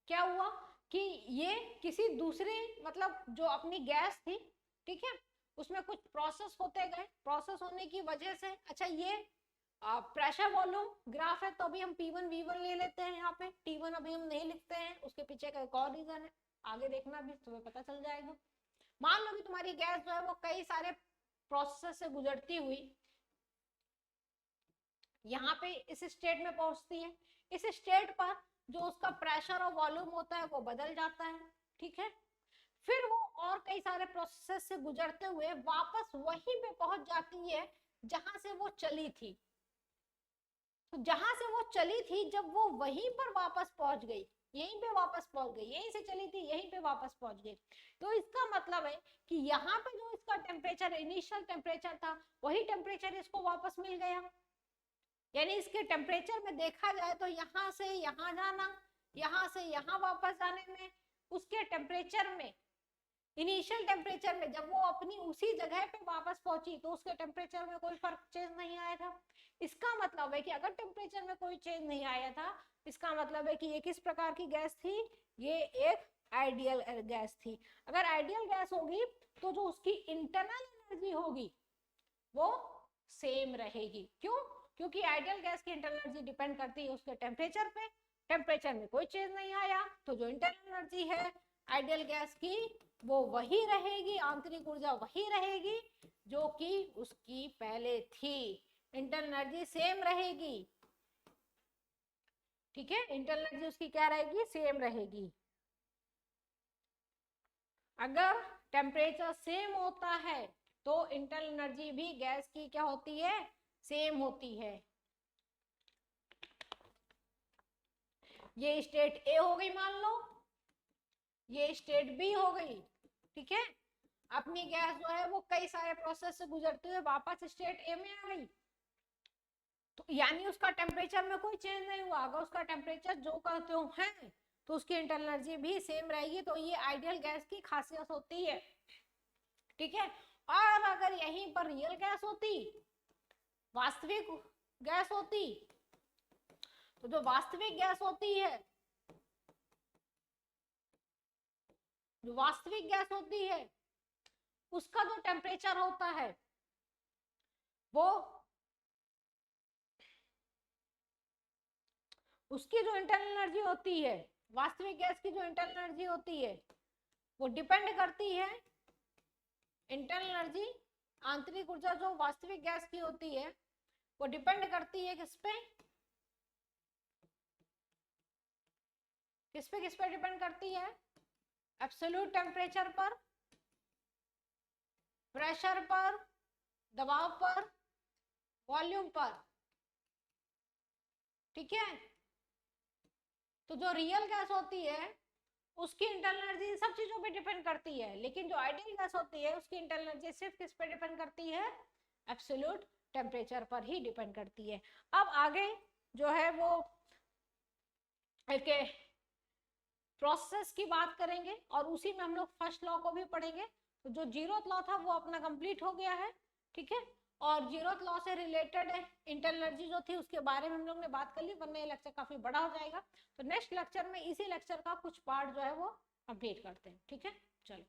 क्या हुआ कि ये किसी दूसरे, मतलब जो अपनी गैस थी, ठीक है, उसमें कुछ प्रोसेस होते गए, प्रोसेस होने की वजह से, अच्छा ये प्रेशर वॉल्यूम ग्राफ है तो अभी हम P1 V1 ले लेते हैं, यहाँ पे T1 अभी हम नहीं लिखते हैं, उसके पीछे का एक और रीजन है, आगे देखना भी तुम्हें पता चल जाएगा। मान लो कि तुम्हारी गैस जो है वो कई सारे प्रोसेस से गुजरती हुई यहाँ पे इस स्टेट में पहुंचती है। इस स्टेट पर जो उसका प्रेशर और वॉल्यूम होता है वो बदल जाता है, ठीक है। फिर वो और कई सारे प्रोसेस से गुजरते हुए वापस वहीं पे पहुंच जाती है जहां से वो चली थी। तो जहां से वो चली थी जब वो वहीं पर वापस पहुंच गई, यहीं पे वापस पहुंच गई, यहीं से चली थी यहीं पे वापस पहुंच गई, तो इसका मतलब है कि यहाँ पे जो इसका टेम्परेचर, इनिशियल टेम्परेचर था, वही टेम्परेचर इसको वापस मिल गया। यानी इसके टेम्परेचर में देखा जाए तो यहाँ से यहाँ जाना, यहाँ से यहाँ वापस जाने में, उसके टेम्परेचर में, इनिशियल टेम्परेचर में जब वो अपनी उसी जगह पे वापस पहुंची तो उसके टेम्परेचर में कोई फर्क चेंज नहीं आया था। इसका मतलब है कि अगर टेम्परेचर में कोई चेंज नहीं आया था, इसका मतलब है कि ये किस प्रकार की गैस थी? ये एक आइडियल गैस थी। अगर आइडियल गैस होगी तो जो उसकी इंटरनल एनर्जी होगी वो सेम रहेगी। क्यों? क्योंकि आइडियल गैस की इंटरनल एनर्जी डिपेंड करती है उसके टेम्परेचर पे, टेम्परेचर में कोई चेंज नहीं आया तो जो इंटरनल एनर्जी है आइडियल गैस की वो वही रहेगी, आंतरिक ऊर्जा वही रहेगी जो कि उसकी पहले थी, इंटरनल एनर्जी सेम रहेगी, ठीक है। इंटरनल एनर्जी उसकी क्या रहेगी? सेम रहेगी। अगर टेम्परेचर सेम होता है तो इंटरनल एनर्जी भी गैस की क्या होती है? सेम होती है। ये स्टेट ए हो गई मान लो, ये स्टेट बी हो गई, ठीक है। अपनी गैस जो है वो कई सारे प्रोसेस से गुजरते हुए वापस स्टेट ए में आ गई, तो यानी उसका टेम्परेचर में कोई चेंज नहीं हुआ। अगर उसका टेम्परेचर जो कहते हो है तो उसकी इंटरनल एनर्जी भी सेम रहेगी। तो ये आइडियल गैस की खासियत होती है, ठीक है। और अगर यहीं पर रियल गैस होती, वास्तविक गैस होती, तो जो वास्तविक गैस होती है, जो वास्तविक गैस होती है उसका जो टेम्परेचर होता है वो उसकी जो इंटरनल एनर्जी होती है, वास्तविक गैस की जो इंटरनल एनर्जी होती है, वो डिपेंड करती है इंटरनल एनर्जी, आंतरिक ऊर्जा जो वास्तविक गैस की होती है वो डिपेंड करती है किस पे, किस पे डिपेंड करती है? एब्सोल्यूट टेम्परेचर पर, प्रेशर पर, दबाव पर, वॉल्यूम पर। ठीक है, तो जो रियल गैस होती है उसकी इंटरनल एनर्जी सब चीजों पे डिपेंड करती है, लेकिन जो आइडियल गैस होती है उसकी इंटरनल एनर्जी सिर्फ किस पे डिपेंड करती है? एब्सोल्यूट टेम्परेचर पर ही डिपेंड करती है। अब आगे जो है वो एक प्रोसेस की बात करेंगे और उसी में हम लोग फर्स्ट लॉ को भी पढ़ेंगे। तो जो जीरोथ लॉ था वो अपना कंप्लीट हो गया है, ठीक है, और जीरोथ लॉ से रिलेटेड इंटरनल एनर्जी जो थी उसके बारे में हम लोग ने बात कर ली, वरना ये लेक्चर काफी बड़ा हो जाएगा। तो नेक्स्ट लेक्चर में इसी लेक्चर का कुछ पार्ट जो है वो कंप्लीट करते हैं, ठीक है, चलो।